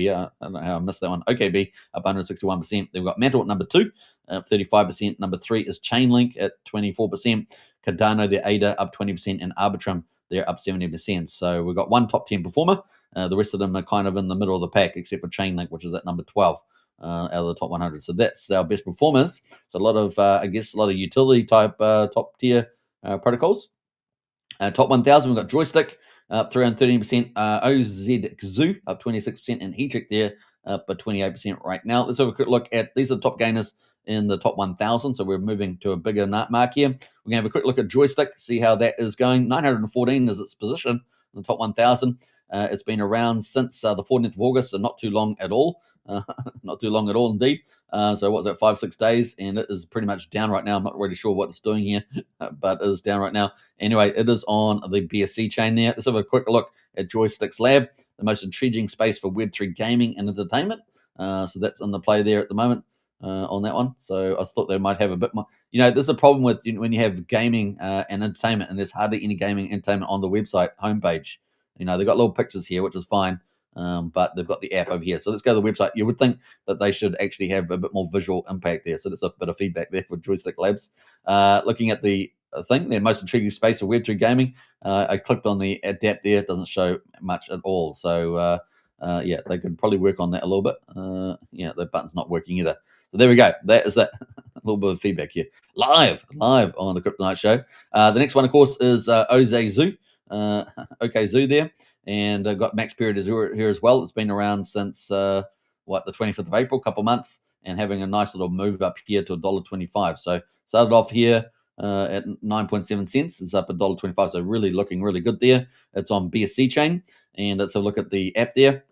I don't know how I missed that one. OKB up 161%. Then we've got Mantle at number 2, 35%. Number 3 is Chainlink at 24%. Cardano, the ADA, up 20%, and Arbitrum, they're up 70%. So we've got one top 10 performer. The rest of them are kind of in the middle of the pack, except for Chainlink, which is at number 12 out of the top 100. So that's our best performers. So a lot of, a lot of utility type top tier protocols. Top 1,000, we've got Joystick up 313%, OZXZoo up 26%, and Hetrick there up by 28% right now. Let's have a quick look at, these are the top gainers in the top 1,000. So we're moving to a bigger mark here. We're going to have a quick look at Joystick, see how that is going. 914 is its position in the top 1,000. It's been around since the 14th of August, so not too long at all. Not too long at all, indeed. So what's that, 5-6 days, and it is pretty much down right now. I'm not really sure what it's doing here, but it is down right now. Anyway, it is on the BSC chain there. Let's have a quick look at Joystick's Lab, the most intriguing space for Web3 gaming and entertainment. So that's on the play there at the moment on that one. So I thought they might have a bit more. There's a problem with when you have gaming and entertainment, and there's hardly any gaming entertainment on the website homepage. They've got little pictures here, which is fine. But they've got the app over here. So let's go to the website. You would think that they should actually have a bit more visual impact there. So there's a bit of feedback there for Joystick Labs. Looking at the thing, their most intriguing space for Web3 gaming. I clicked on the adapt there. It doesn't show much at all. So, they could probably work on that a little bit. The button's not working either. So there we go. That is that. A little bit of feedback here. Live on the Crypto Night Show. The next one, of course, is OZXZoo. OKZoo there. And got max period here as well. It's been around since the 25th of April, couple months, and having a nice little move up here to $1.25. So started off here at 9.7 cents. It's up $1.25. So really looking really good there. It's on BSC chain, and let's have a look at the app there.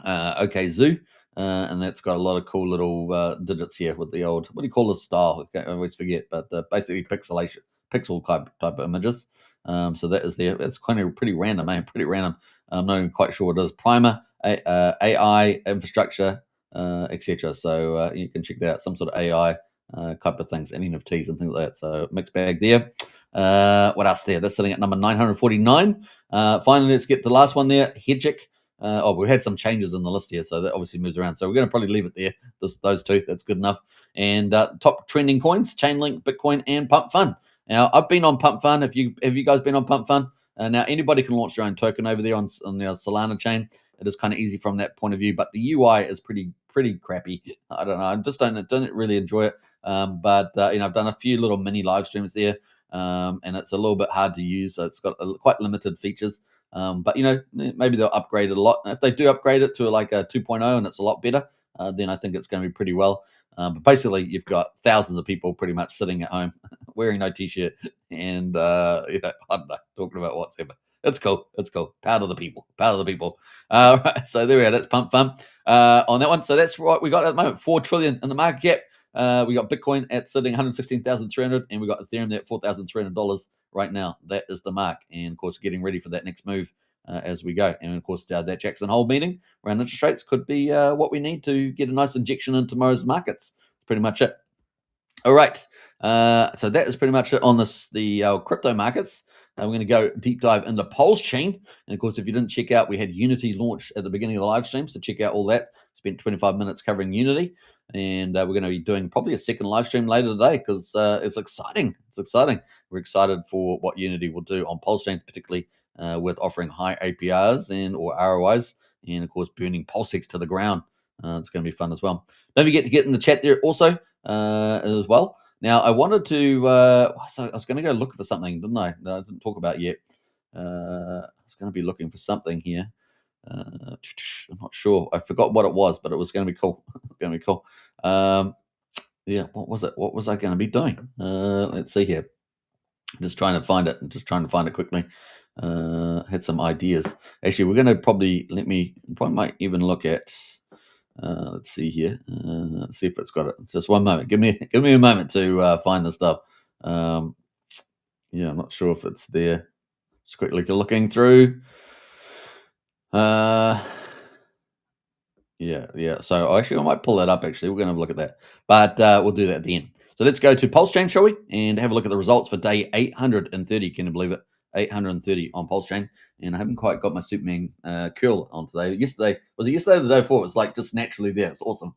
OKZoo, and that's got a lot of cool little digits here with the old, what do you call this style? I always forget, but basically pixel type of images. So that is there. It's kind of pretty random, pretty random. I'm not even quite sure what it is. Primer, AI, infrastructure, etc. So you can check that out. Some sort of AI type of things, and NFTs and things like that. So mixed bag there. What else there? That's sitting at number 949. Finally, let's get the last one there. Hetrick. We've had some changes in the list here, so that obviously moves around. So we're going to probably leave it there. Those two, that's good enough. And top trending coins: Chainlink, Bitcoin, and Pump Fun. Now, I've been on Pump Fun. Have you guys been on Pump Fun? Now, anybody can launch their own token over there on the Solana chain. It is kind of easy from that point of view, but the UI is pretty crappy. I don't know. I just don't really enjoy it. But I've done a few little mini live streams there, and it's a little bit hard to use. So it's got quite limited features. But maybe they'll upgrade it a lot. And if they do upgrade it to like a 2.0 and it's a lot better, then I think it's going to be pretty well. But basically, you've got thousands of people pretty much sitting at home wearing no t-shirt and I don't know, talking about whatever. It's cool. Power to the people. Right, so there we are. That's Pump Fun on that one. So that's what we got at the moment. 4 trillion in the market cap. We got Bitcoin at sitting 116,300, and we got Ethereum there at $4,300 right now. That is the mark, and of course, getting ready for that next move as we go. And of course, that Jackson Hole meeting around interest rates could be what we need to get a nice injection in tomorrow's markets. That's pretty much it. All right. So that is pretty much it on the crypto markets. We're going to go deep dive into PulseChain. And of course, if you didn't check out, we had Unity launch at the beginning of the live stream. So check out all that. Spent 25 minutes covering Unity. And we're going to be doing probably a second live stream later today because it's exciting. It's exciting. We're excited for what Unity will do on PulseChain, particularly with offering high APRs and or ROIs. And of course, burning PulseX to the ground. It's going to be fun as well. Don't forget to get in the chat there also as well. Now, I wanted to, so I was going to go look for something, didn't I? That I didn't talk about yet. I was going to be looking for something here. I'm not sure. I forgot what it was, but it was going to be cool. It's going to be cool. Yeah, what was it? What was I going to be doing? Let's see here. I'm just trying to find it. I'm just trying to find it quickly. Had some ideas. Actually, we're going to probably might even look at. Let's see here. Let's see if it's got it. Just one moment. Give me a moment to find the stuff. Yeah, I'm not sure if it's there. Just quickly looking through. Yeah. So actually, I might pull that up. Actually, we're going to look at that, but we'll do that at the end. So let's go to PulseChain, shall we? And have a look at the results for day 830. Can you believe it? 830 on PulseChain. And I haven't quite got my Superman curl on today. Was it yesterday or the day before? It was like just naturally there. It's awesome.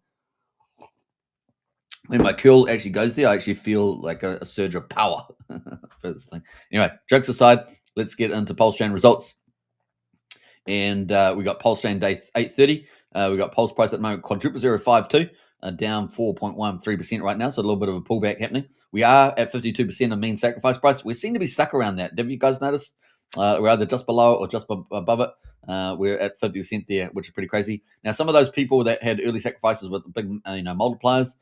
When my curl actually goes there, I actually feel like a surge of power for this thing. Anyway, jokes aside, let's get into PulseChain results. And we got PulseChain day 830. We got Pulse price at the moment, quadruple 052. Down 4.13% right now, so a little bit of a pullback happening. We are at 52% of mean sacrifice price. We seem to be stuck around that. Have you guys noticed? We're either just below it or just above it. We're at 50% there, which is pretty crazy. Now, some of those people that had early sacrifices with big, multipliers,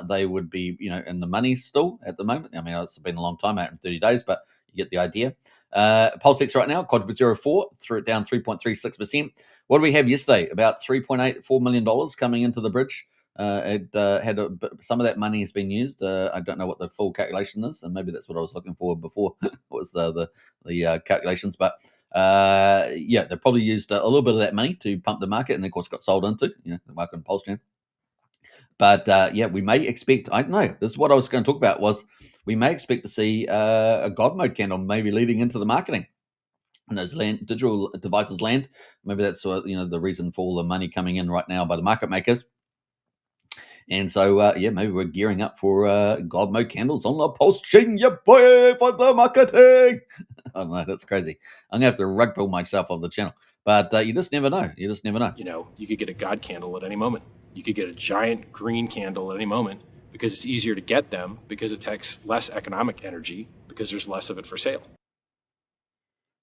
they would be, in the money still at the moment. I mean, it's been a long time, 130 days, but you get the idea. PulseX right now, quadruple 04, down 3.36%. What do we have yesterday? About $3.84 million coming into the bridge. It had some of that money has been used. I don't know what the full calculation is, and maybe that's what I was looking for before was the calculations. But yeah, they probably used a little bit of that money to pump the market, and of course got sold into the market and PulseChain. But yeah, we may expect. I don't know. This is what I was going to talk about. Was we may expect to see a God mode candle maybe leading into the marketing. And those digital devices land. Maybe that's the reason for all the money coming in right now by the market makers. And so, yeah, maybe we're gearing up for God mode candles on the PulseChain, yeah, boy, for the marketing. I don't know, that's crazy. I'm going to have to rug pull myself off the channel. But you just never know. You just never know. You could get a God candle at any moment. You could get a giant green candle at any moment because it's easier to get them because it takes less economic energy because there's less of it for sale.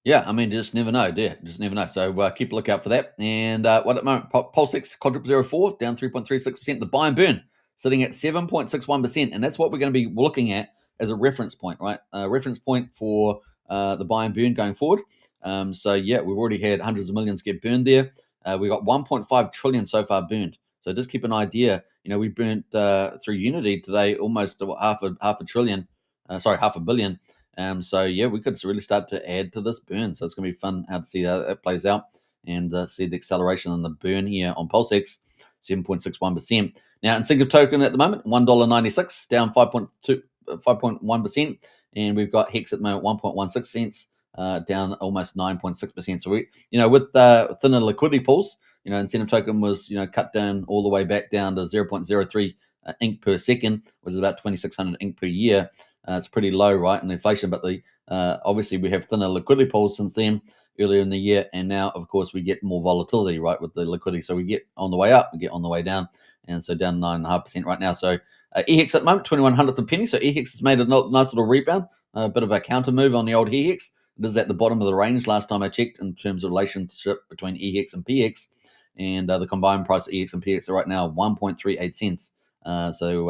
Yeah, I mean, just never know, dear. Just never know. So keep a lookout for that. And what at the moment, PulseX, quadruple 04, down 3.36%. The buy and burn sitting at 7.61%. And that's what we're going to be looking at as a reference point, right? A reference point for the buy and burn going forward. So, yeah, we've already had hundreds of millions get burned there. We got 1.5 trillion so far burned. So just keep an idea. We burnt through Unity today almost half a billion. So yeah, we could really start to add to this burn. So it's going to be fun how to see how that plays out and see the acceleration on the burn here on PulseX, 7.61%. Now in Signum token at the moment, $1.96, down 5.1%, and we've got Hex at the moment 1.16 cents, down almost 9.6%. So we, with thinner liquidity pools, incentive token was cut down all the way back down to 0.03 ink per second, which is about 2,600 ink per year. It's pretty low, right, in inflation, but obviously we have thinner liquidity pools since then, earlier in the year, and now, of course, we get more volatility, right, with the liquidity. So we get on the way up, we get on the way down, and so down 9.5% right now. So EHEX at the moment, 2,100th of penny. So EHEX has made a nice little rebound, a bit of a counter move on the old EHEX. It is at the bottom of the range last time I checked in terms of relationship between EHEX and PX, and the combined price of EHEX and PX are right now 1.38 cents. So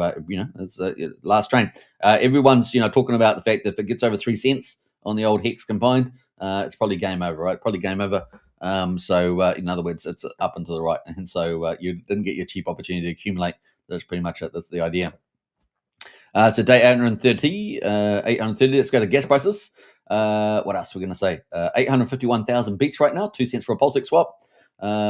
it's last train. Everyone's talking about the fact that if it gets over 3 cents on the old Hex combined, it's probably game over, right? Probably game over. So in other words, it's up and to the right, and so you didn't get your cheap opportunity to accumulate. That's pretty much it. That's the idea. So day 830, 830. Let's go to gas prices. What else are we going to say? 851,000 beats right now, 2 cents for a PulseX swap.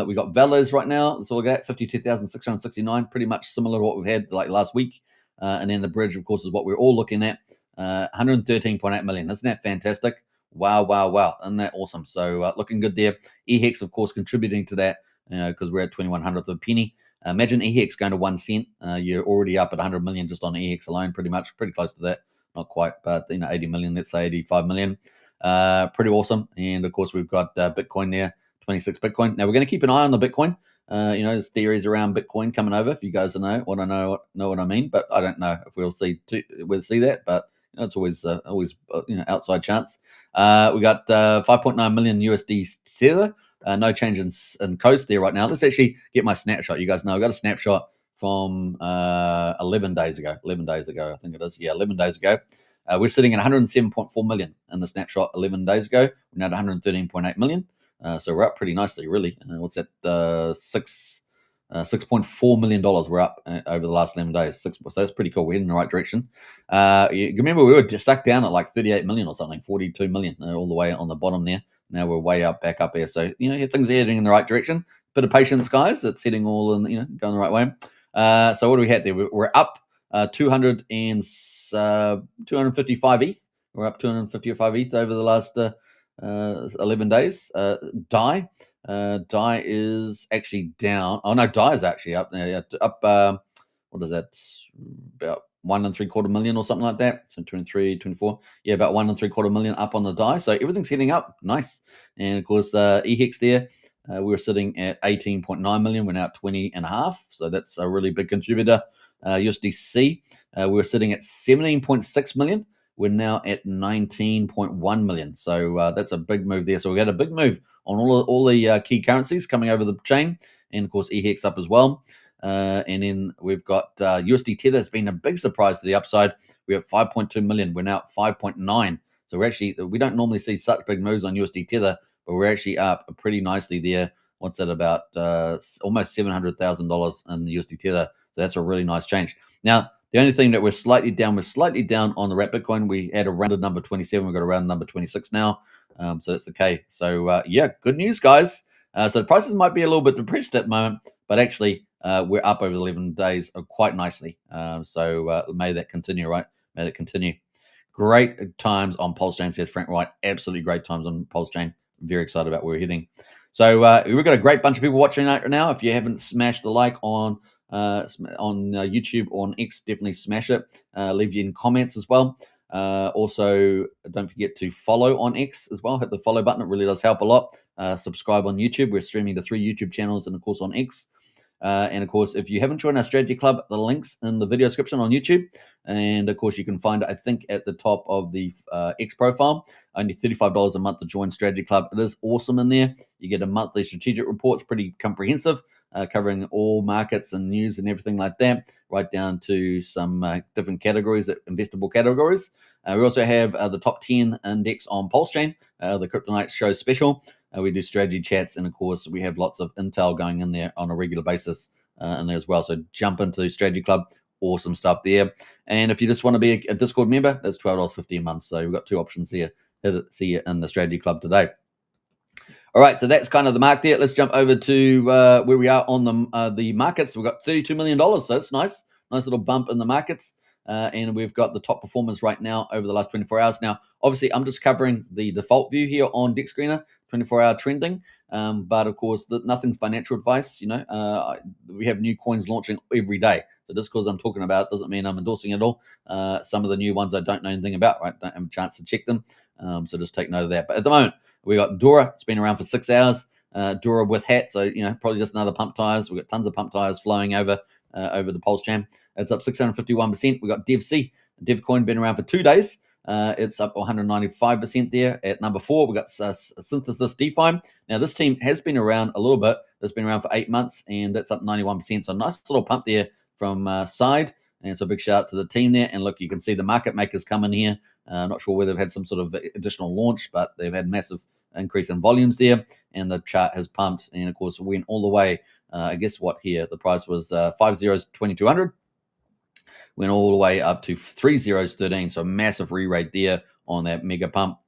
We got Velas right now. Let's look at 52,669, pretty much similar to what we've had like last week. And then the bridge, of course, is what we're all looking at. 113.8 million. Isn't that fantastic? Wow, wow, wow. Isn't that awesome? So looking good there. EHEX, of course, contributing to that, because we're at 21/100th of a penny. Imagine EHEX going to 1 cent. You're already up at 100 million just on EHEX alone, pretty close to that. Not quite, but 80 million, let's say 85 million. Pretty awesome. And of course, we've got Bitcoin there, 26 Bitcoin. Now we're going to keep an eye on the Bitcoin. There's theories around Bitcoin coming over. If you guys know what I mean, but I don't know if we'll see that. But it's always outside chance. We got 5.9 million USD Tether. No change in coast there right now. Let's actually get my snapshot. You guys know I got a snapshot from 11 days ago. 11 days ago, I think it is. Yeah, 11 days ago. We're sitting at 107.4 million in the snapshot 11 days ago. We're now at 113.8 million. So we're up pretty nicely, really. What's that? $6.4 million we're up over the last 11 days. So that's pretty cool. We're heading in the right direction. You remember we were stuck down at like 38 million or something, 42 million, all the way on the bottom there. Now we're way back up here. So, things are heading in the right direction. Bit of patience, guys. It's heading all in, going the right way. So what do we have there? We're up 255 ETH. We're up 255 ETH over the last 11 days. DAI is actually down. Oh no, DAI is actually up. Up. What is that? About 1.75 million or something like that. So 23, 24. Yeah, about 1.75 million up on the DAI. So everything's heading up. Nice. And of course, EHEX there. We were sitting at 18.9 million. We're now at 20.5. So that's a really big contributor. USDC, we were sitting at 17.6 million. We're now at 19.1 million. So that's a big move there. So we got a big move on all the key currencies coming over the chain. And of course, EHEX up as well. And then we've got USD Tether has been a big surprise to the upside. We're at 5.2 million. We're now at 5.9. So we don't normally see such big moves on USD Tether, but we're actually up pretty nicely there. What's that, about almost $700,000 in USD Tether. So that's a really nice change. Now, the only thing that we're slightly down on the wrap Bitcoin. We had a rounded number 27. We've got a rounded number 26 now. So that's the K. So good news, guys. So the prices might be a little bit depressed at the moment, but actually we're up over 11 days quite nicely. So may that continue, right? May that continue. Great times on PulseChain, says Frank Wright. Absolutely great times on PulseChain. Very excited about where we're heading. So we've got a great bunch of people watching right now. If you haven't smashed the like on YouTube or on X, definitely smash it. Leave you in comments as well. Also, don't forget to follow on X as well. Hit the follow button. It really does help a lot. Subscribe on YouTube. We're streaming to 3 YouTube channels and, of course, on X. And, of course, if you haven't joined our strategy club, the link's in the video description on YouTube. And, of course, you can find it, I think, at the top of the X profile. Only $35 a month to join strategy club. It is awesome in there. You get a monthly strategic report. It's pretty comprehensive, covering all markets and news and everything like that, right down to some different categories, investable categories. We also have the top 10 index on PulseChain, the Kryptonite Show special. We do strategy chats, and of course, we have lots of intel going in there on a regular basis in there as well. So jump into Strategy Club. Awesome stuff there. And if you just want to be a Discord member, that's $12.50 a month. So we've got 2 options here. See you in the Strategy Club today. All right, so that's kind of the mark there. Let's jump over to where we are on the markets. We've got $32 million, so that's nice. Nice little bump in the markets. And we've got the top performers right now over the last 24 hours. Now, obviously, I'm just covering the default view here on Dex Screener, 24-hour trending. But, of course, nothing's financial advice. We have new coins launching every day. So just because I'm talking about it doesn't mean I'm endorsing it all. Some of the new ones I don't know anything about, right? Don't have a chance to check them. So just take note of that. But at the moment, we got Dora. It's been around for 6 hours. Dora with hat. So, probably just another pump tires. We've got tons of pump tires flowing over the PulseChain. It's up 651%. We've got DevC. DevCoin been around for 2 days. It's up 195% there. At number 4, we've got Synthesis DeFi. Now, this team has been around a little bit. It's been around for 8 months, and that's up 91%. So nice little pump there from Side. And so big shout out to the team there. And look, you can see the market makers come in here. Not sure whether they've had some sort of additional launch, but they've had massive increase in volumes there. And the chart has pumped. And, of course, went all the way. I guess what here? The price was 5 zeros, 2,200. Went all the way up to 3013, so a massive re-rate there on that mega pump.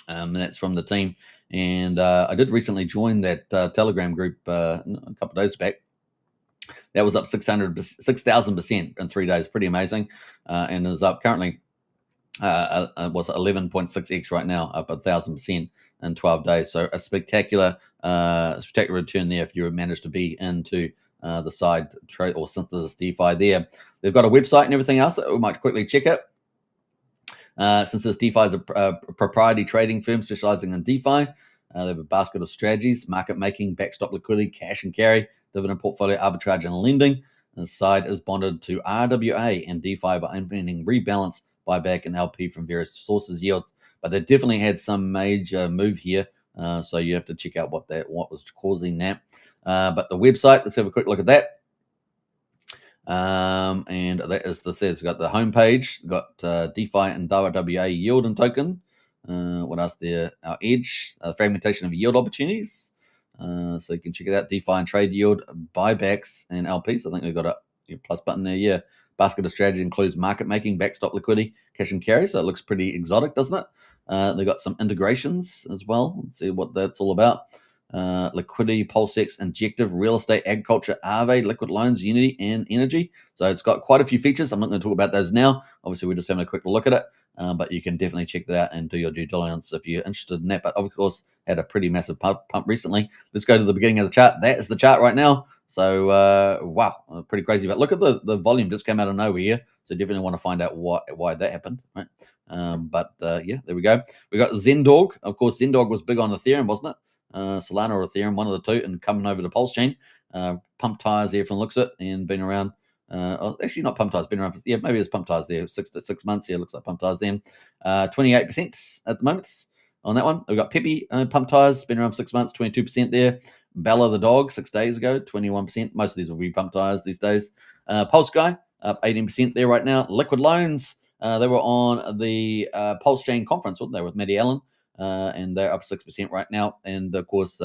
And that's from the team. And I did recently join that Telegram group a couple of days back. That was up 6,000% in 3 days. Pretty amazing. And is up currently, was 11.6x right now, up 1,000% in 12 days. So a spectacular return there if you managed to be into the side trade or synthesis DeFi there. They've got a website and everything else that we might quickly check it. Synthesis DeFi is a proprietary trading firm specializing in DeFi. They have a basket of strategies: market making, backstop liquidity, cash and carry, dividend portfolio arbitrage, and lending. And the side is bonded to RWA and DeFi by implementing rebalance, buyback, and LP from various sources yields. But they definitely had some major move here. So you have to check out what was causing that. But the website, let's have a quick look at that. And that is it's got the homepage, got DeFi and WA yield and token. What else there? Our edge, fragmentation of yield opportunities. So you can check it out. DeFi and trade yield, buybacks, and LPs. I think we've got a plus button there. Yeah. Basket of strategy includes market making, backstop liquidity, cash and carry. So it looks pretty exotic, doesn't it? They've got some integrations as well. Let's see what that's all about. Liquidity, PulseX, Injective, Real Estate, Agriculture, Aave, Liquid Loans, Unity, and Energy. So it's got quite a few features. I'm not going to talk about those now. Obviously, we're just having a quick look at it. But you can definitely check that out and do your due diligence if you're interested in that. But of course, had a pretty massive pump recently. Let's go to the beginning of the chart. That is the chart right now. So, wow, pretty crazy. But look at the volume just came out of nowhere here. So definitely want to find out why that happened, right? Yeah, there we go. We got Zendog. Of course, Zendog was big on Ethereum, wasn't it? Solana or Ethereum, one of the two, and coming over to PulseChain. Pump tires there from the looks of it, and been around. Actually, not pump tires, been around. Maybe it's pump tires there, 6 months. Yeah, looks like pump tires then. 28% at the moment on that one. We've got Peppy pump tires, been around 6 months, 22% there. Bella the dog, 6 days ago, 21%. Most of these will be pump tires these days. Pulse Guy, up 18% there right now. Liquid Loans, they were on the PulseChain conference, weren't they, with Maddie Allen? And they're up 6% right now. And of course,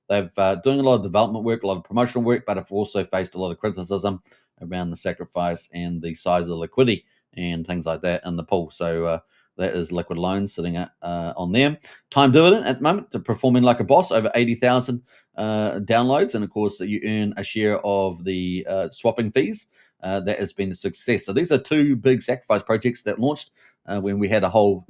they've doing a lot of development work, a lot of promotional work, but have also faced a lot of criticism around the sacrifice and the size of the liquidity and things like that in the pool. So that is Liquid Loans sitting on them. Time Dividend at the moment, they're performing like a boss, over 80,000 downloads. And of course, you earn a share of the swapping fees. That has been a success. So these are two big sacrifice projects that launched when we had a whole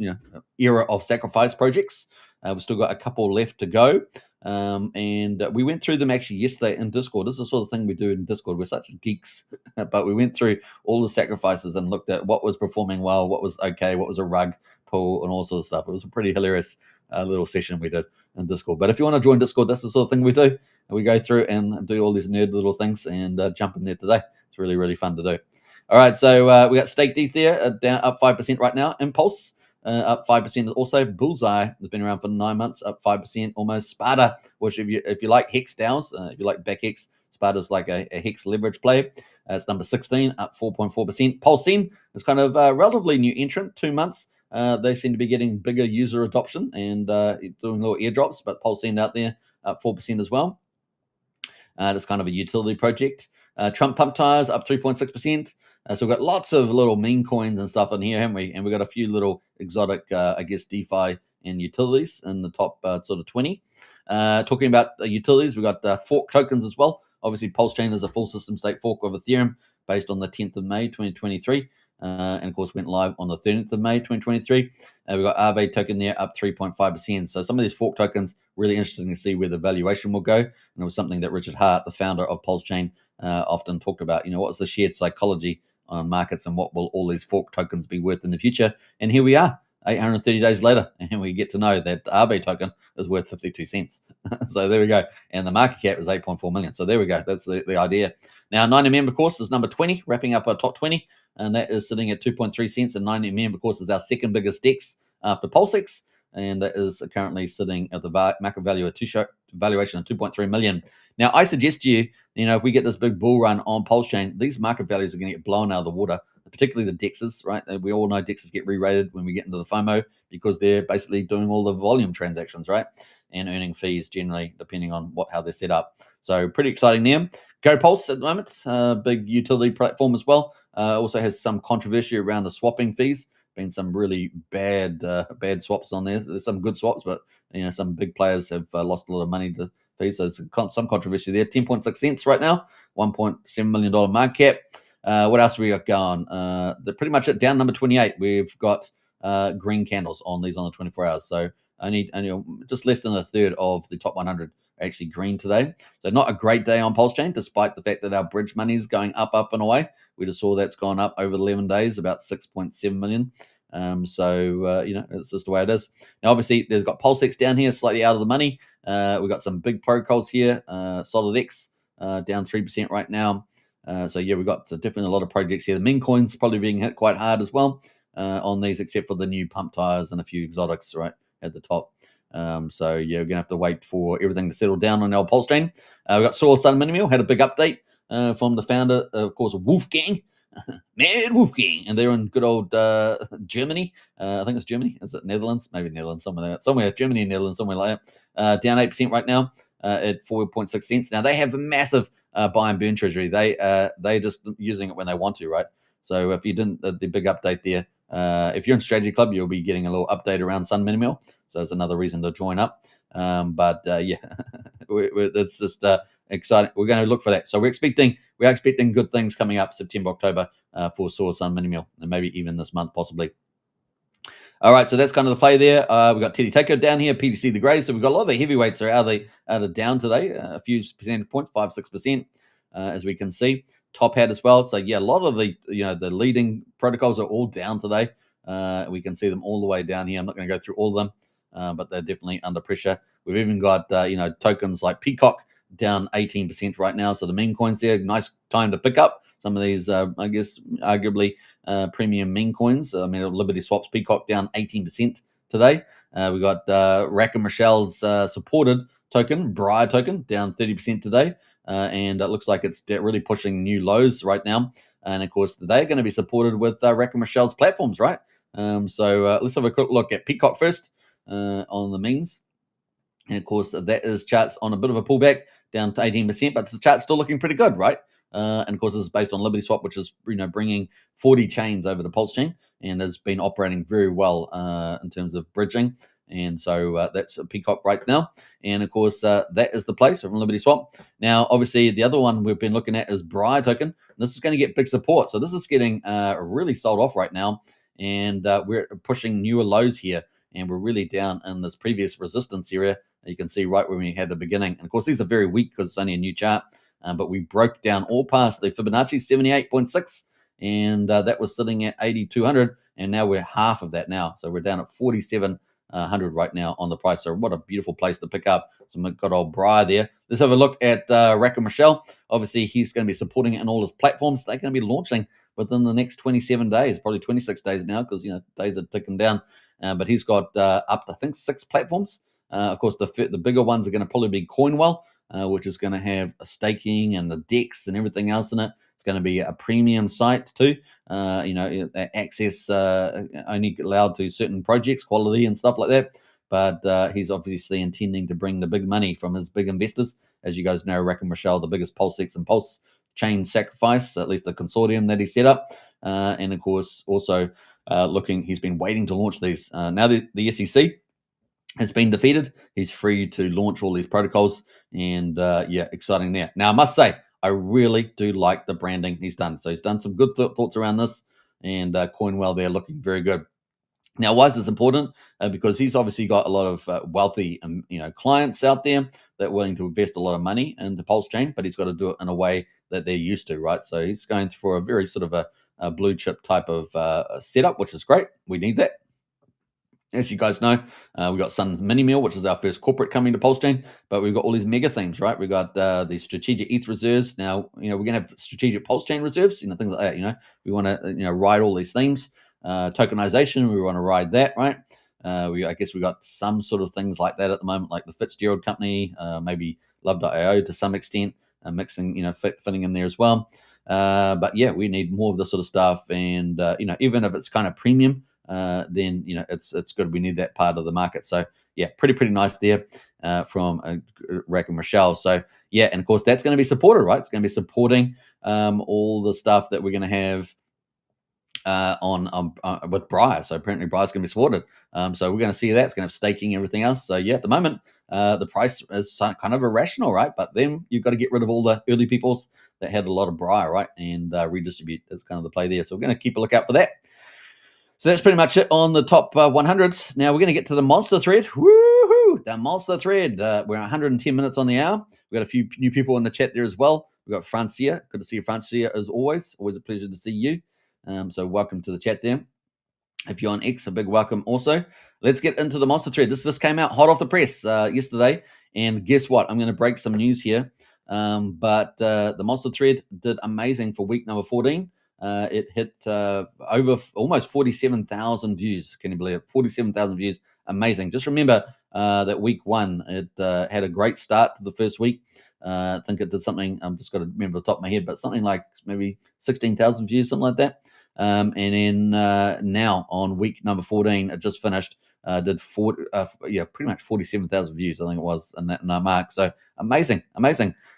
era of sacrifice projects. We've still got a couple left to go. And we went through them actually yesterday in Discord. This is the sort of thing we do in Discord. We're such geeks. But we went through all the sacrifices and looked at what was performing well, what was okay, what was a rug pull, and all sorts of stuff. It was a pretty hilarious little session we did in Discord. But if you want to join Discord, that's the sort of thing we do. We go through and do all these nerd little things and jump in there today. It's really, really fun to do. All right, so we got Staked ETH there, down up 5% right now. Impulse up 5% also. Bullseye has been around for 9 months, up 5% almost. Sparta, which if you like hex DAOs, if you like back hex, Sparta's like a hex leverage play. It's number 16, up 4.4%. PulseChain is kind of a relatively new entrant, 2 months. They seem to be getting bigger user adoption and doing little airdrops, but PulseChain out there up 4% as well. That's kind of a utility project. Trump Pump Tires up 3.6%. So we've got lots of little meme coins and stuff in here, haven't we? And we've got a few little exotic, I guess, DeFi and utilities in the top sort of 20. Talking about utilities, we've got fork tokens as well. Obviously, PulseChain is a full system state fork of Ethereum based on the 10th of May, 2023. And of course, went live on the 13th of May, 2023. We've got Aave token there up 3.5%. So some of these fork tokens, really interesting to see where the valuation will go. And it was something that Richard Hart, the founder of PulseChain, often talked about. What's the shared psychology on markets and what will all these fork tokens be worth in the future? And here we are, 830 days later, and we get to know that the Aave token is worth 52 cents. So there we go. And the market cap is 8.4 million. So there we go. That's the idea. Now, 90mm, of course, is number 20, wrapping up our top 20. And that is sitting at 2.3 cents. And 90mm, of course, is our second biggest DEX after PulseX. And that is currently sitting at the market value valuation of 2.3 million. Now, I suggest to you, if we get this big bull run on PulseChain, these market values are going to get blown out of the water, particularly the DEXs, right? We all know DEXs get re-rated when we get into the FOMO because they're basically doing all the volume transactions, right? And earning fees generally, depending on how they're set up. So pretty exciting there. GoPulse at the moment, big utility platform as well. Also has some controversy around the swapping fees. Been some really bad swaps on there. There's some good swaps, but some big players have lost a lot of money to fees. So there's some controversy there. 10.6 cents right now, $1.7 million market cap. What else we got going? They're pretty much at down number 28. We've got green candles on these on the 24 hours. So only just less than a third of the top 100 are actually green today. So not a great day on PulseChain, despite the fact that our bridge money is going up and away. We just saw that's gone up over 11 days, about 6.7 million. It's just the way it is. Now, obviously, there's got PulseX down here, slightly out of the money. We've got some big protocols here. SolidX down 3% right now. We've got definitely a lot of projects here. The meme coins probably being hit quite hard as well on these, except for the new pump tires and a few exotics right at the top. We're going to have to wait for everything to settle down on our PulseChain. We've got Saul Sun Minimal, had a big update from the founder, of course, Wolfgang. Mad Wolfgang, and they're in good old Germany. I think it's Germany. Is it Netherlands? Maybe Netherlands, somewhere Germany and Netherlands, somewhere like that. Down 8% right now at 4.6 cents. Now they have a massive buy and burn treasury. They just using it when they want to, right? So if you didn't, the big update there. If you're in Strategy Club, you'll be getting a little update around Sun Minimal. So that's another reason to join up. It's just exciting. We're going to look for that. So we are expecting good things coming up September, October for Source on Minimal, and maybe even this month possibly. All right, so that's kind of the play there. We've got Teddy Taker down here, PDC the Grey. So we've got a lot of the heavyweights are out of down today, a few percentage points, 5-6%, as we can see. Top Hat as well. So yeah, a lot of the leading protocols are all down today. We can see them all the way down here. I'm not going to go through all of them, but they're definitely under pressure. We've even got tokens like Peacock down 18% right now. So the meme coins there, nice time to pick up some of these, I guess, arguably premium meme coins. I mean, Liberty Swaps Peacock down 18% today. We got Rack and Michelle's supported token, Briar token, down 30% today. And it looks like it's really pushing new lows right now. And of course, they're going to be supported with Rack and Michelle's platforms, right? Let's have a quick look at Peacock first on the memes. And of course, that is charts on a bit of a pullback down to 18%, but the chart's still looking pretty good, right? And of course, this is based on Liberty Swap, which is bringing 40 chains over to PulseChain and has been operating very well in terms of bridging. And so that's a Peacock right now. And of course, that is the place from Liberty Swap. Now, obviously, the other one we've been looking at is Briar token. This is going to get big support. So this is getting really sold off right now. And we're pushing newer lows here. And we're really down in this previous resistance area. You can see right where we had the beginning. And of course, these are very weak because it's only a new chart. But we broke down all past the Fibonacci 78.6. And that was sitting at 8,200. And now we're half of that now. So we're down at 4,700 right now on the price. So what a beautiful place to pick up. So we've got old Briar there. Let's have a look at Rack and Michelle. Obviously, he's going to be supporting it in all his platforms. They're going to be launching within the next 27 days, probably 26 days now because, days are ticking down. But he's got up to, I think, 6 platforms. Of course, the bigger ones are going to probably be Coinwell, which is going to have a staking and the DEX and everything else in it. It's going to be a premium site too. Access only allowed to certain projects, quality and stuff like that. But he's obviously intending to bring the big money from his big investors. As you guys know, Rack and Michelle, the biggest PulseX and PulseChain sacrifice, at least the consortium that he set up. And of course, also he's been waiting to launch these. Now the SEC has been defeated. He's free to launch all these protocols, and exciting there. Now, I must say, I really do like the branding he's done. So he's done some good thoughts around this, and Coinwell there looking very good. Now, why is this important? Because he's obviously got a lot of wealthy, clients out there that are willing to invest a lot of money into PulseChain, but he's got to do it in a way that they're used to, right? So he's going for a very sort of a blue chip type of setup, which is great. We need that. As you guys know, we've got Sun Minimal, which is our first corporate coming to PulseChain, but we've got all these mega themes, right? We've got the strategic ETH reserves. Now, we're going to have strategic PulseChain reserves, things like that, We want to, ride all these themes. Tokenization, we want to ride that, right? I guess we got some sort of things like that at the moment, like the Fitzgerald company, maybe Love.io to some extent, mixing, fitting in there as well. But yeah, we need more of this sort of stuff. And, even if it's kind of premium, then it's good. We need that part of the market. So yeah, pretty nice there from Rack and Michelle. So yeah, and of course that's going to be supported, right? It's going to be supporting all the stuff that we're going to have with Briar. So apparently Briar's going to be supported. So we're going to see that. It's going to have staking, everything else. So yeah, at the moment, the price is kind of irrational, right? But then you've got to get rid of all the early peoples that had a lot of Briar, right? And redistribute. That's kind of the play there. So we're going to keep a lookout for that. So that's pretty much it on the top 100s. Now we're going to get to the monster thread. Woohoo! The monster thread. We're 110 minutes on the hour. We've got a few new people in the chat there as well. We've got Francia. Good to see you, Francia, as always. Always a pleasure to see you. So welcome to the chat there. If you're on X, a big welcome also. Let's get into the monster thread. This just came out hot off the press yesterday. And guess what? I'm going to break some news here. But the monster thread did amazing for week number 14. It hit over almost 47,000 views. Can you believe it? 47,000 views. Amazing. Just remember that week one, it had a great start to the first week. I think it did something, I'm just got to remember the top of my head, but something like maybe 16,000 views, something like that. And then now on week number 14, it just finished, did pretty much 47,000 views, I think it was, in that mark. So amazing.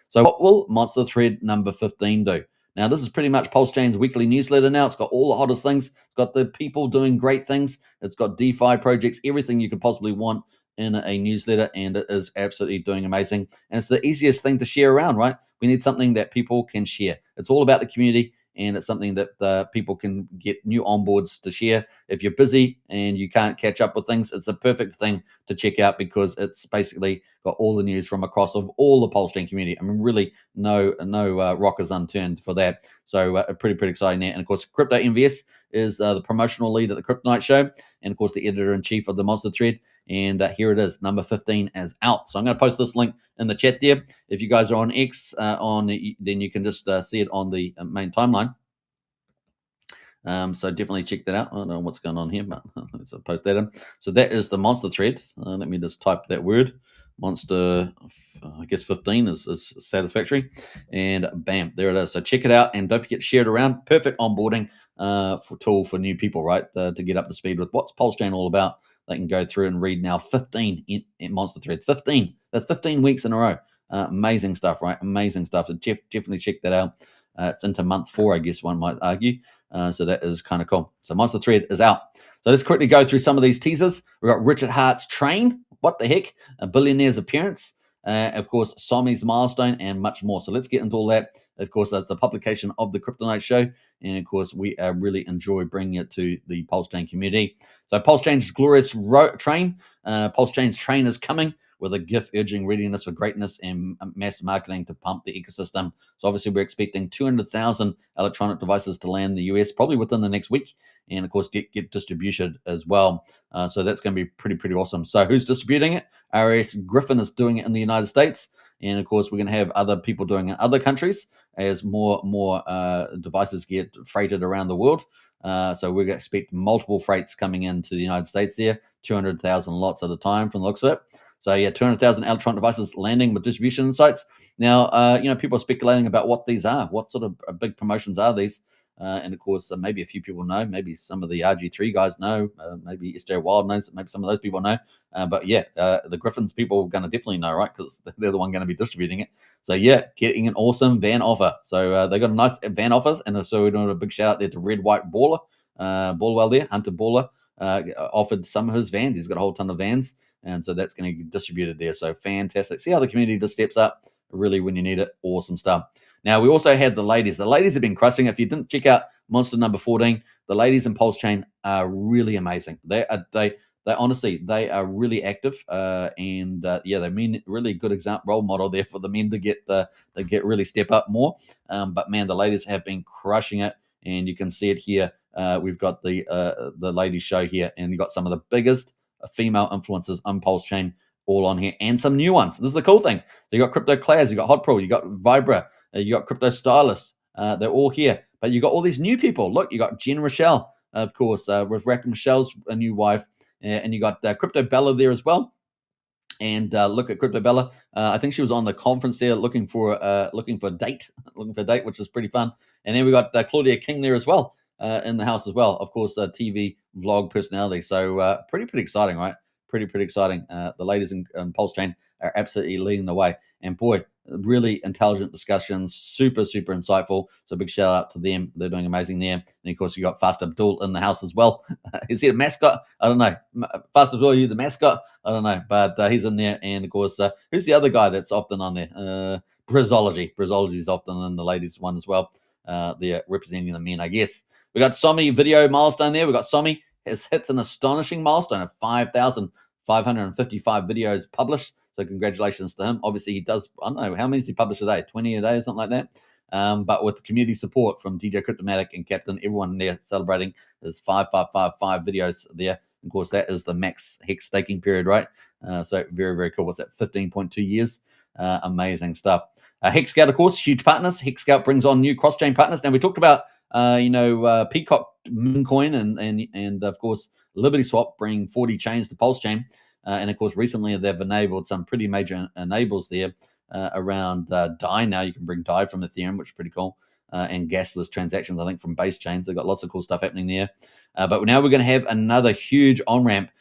So what will monster thread number 15 do? Now, this is pretty much PulseChain's weekly newsletter now. It's got all the hottest things. It's got the people doing great things. It's got DeFi projects, everything you could possibly want in a newsletter, and it is absolutely doing amazing. And it's the easiest thing to share around, right? We need something that people can share. It's all about the community, and it's something that people can get new onboards to share. If you're busy and you can't catch up with things, it's a perfect thing to check out because it's basically got all the news from across of all the PulseChain community. I mean, really, no rock is unturned for that. So pretty exciting there. And of course, Crypto MVS is the promotional lead at the Kryptonite Show, and of course, the editor-in-chief of the Monster Thread. And here it is, number 15 is out. So I'm going to post this link in the chat there. If you guys are on X, then you can just see it on the main timeline. So definitely check that out. I don't know what's going on here, but let's post that in. So that is the monster thread. Let me just type that word. Monster, I guess 15 is satisfactory. And bam, there it is. So check it out, and don't forget to share it around. Perfect onboarding tool for new people, right? To get up to speed with what's PulseChain all about. They can go through and read now 15 in monster threads. 15. That's 15 weeks in a row. Amazing stuff, right? Amazing stuff. So definitely check that out. It's into month 4, I guess one might argue. So that is kind of cool. So monster thread is out. So let's quickly go through some of these teasers. We've got Richard Hart's Train. What the heck? A billionaire's appearance. Of course, Somi's milestone, and much more. So let's get into all that. Of course, that's a publication of the Kryptonite Show. And of course, we really enjoy bringing it to the PulseChain community. So PulseChain's glorious train. PulseChain's train is coming with a GIF urging readiness for greatness and mass marketing to pump the ecosystem. So obviously we're expecting 200,000 electronic devices to land in the US probably within the next week, and of course get distributed as well. So that's going to be pretty awesome. So who's distributing it? RS Griffin is doing it in the United States, and of course we're going to have other people doing it in other countries as more devices get freighted around the world. So we're going to expect multiple freights coming into the United States there, 200,000 lots at a time from the looks of it. So yeah, 200,000 electronic devices landing with distribution sites. Now, people are speculating about what these are. What sort of big promotions are these? And of course, maybe a few people know. Maybe some of the RG3 guys know. Maybe SJ Wild knows. Maybe some of those people know. But yeah, the Griffins people are going to definitely know, right? Because they're the one going to be distributing it. So yeah, getting an awesome van offer. So they got a nice van offer, and so we're doing a big shout out there to Red White Baller, Ballwell there, Hunter Baller. Offered some of his vans. He's got a whole ton of vans, and so that's going to get distributed there. So fantastic. See how the community just steps up really when you need it. Awesome stuff. Now, we also had the ladies. The ladies have been crushing. If you didn't check out Monster number 14, the ladies in PulseChain are really amazing. They honestly, they are really active. And they mean really good role model there for the men to get really step up more. But man, the ladies have been crushing it, and you can see it here. We've got the ladies show here, and you've got some of the biggest female influencers on PulseChain all on here, and some new ones. This is the cool thing. So you got Crypto Class, you got Hot Pro, you got Vibra, you got Crypto Stylist. They're all here, but you got all these new people. Look, you got Jen Rochelle, of course, with Michelle's a new wife, and you got Crypto Bella there as well. And look at Crypto Bella. I think she was on the conference there looking for a date, which is pretty fun. And then we got Claudia King there as well in the house as well. Of course, TV vlog personality. So pretty exciting, right? Pretty exciting. The ladies in PulseChain are absolutely leading the way. And boy, really intelligent discussions, super insightful. So big shout out to them. They're doing amazing there. And of course, you got Fast Abdul in the house as well. Is he a mascot? I don't know. Fast Abdul, are you the mascot? I don't know, but he's in there. And of course, who's the other guy that's often on there? Brizology. Brizology is often in the ladies one as well. They're representing the men, I guess. We got Somi video milestone there. We got Somi hits an astonishing milestone of 5,555 videos published. So congratulations to him. Obviously, he does, I don't know, how many does he publish a day? 20 a day or something like that. But with community support from DJ Cryptomatic and Captain, everyone there celebrating his 5,555 videos there. Of course, that is the max hex staking period, right? So very cool. What's that? 15.2 years. Amazing stuff. HexScout, of course, huge partners. HexScout brings on new cross-chain partners. Now we talked about Peacock Mooncoin and of course Liberty Swap bring 40 chains to PulseChain. And of course, recently they've enabled some pretty major enables there around DAI. Now you can bring DAI from Ethereum, which is pretty cool, and gasless transactions, I think, from base chains. They've got lots of cool stuff happening there. But now we're going to have another huge on-ramp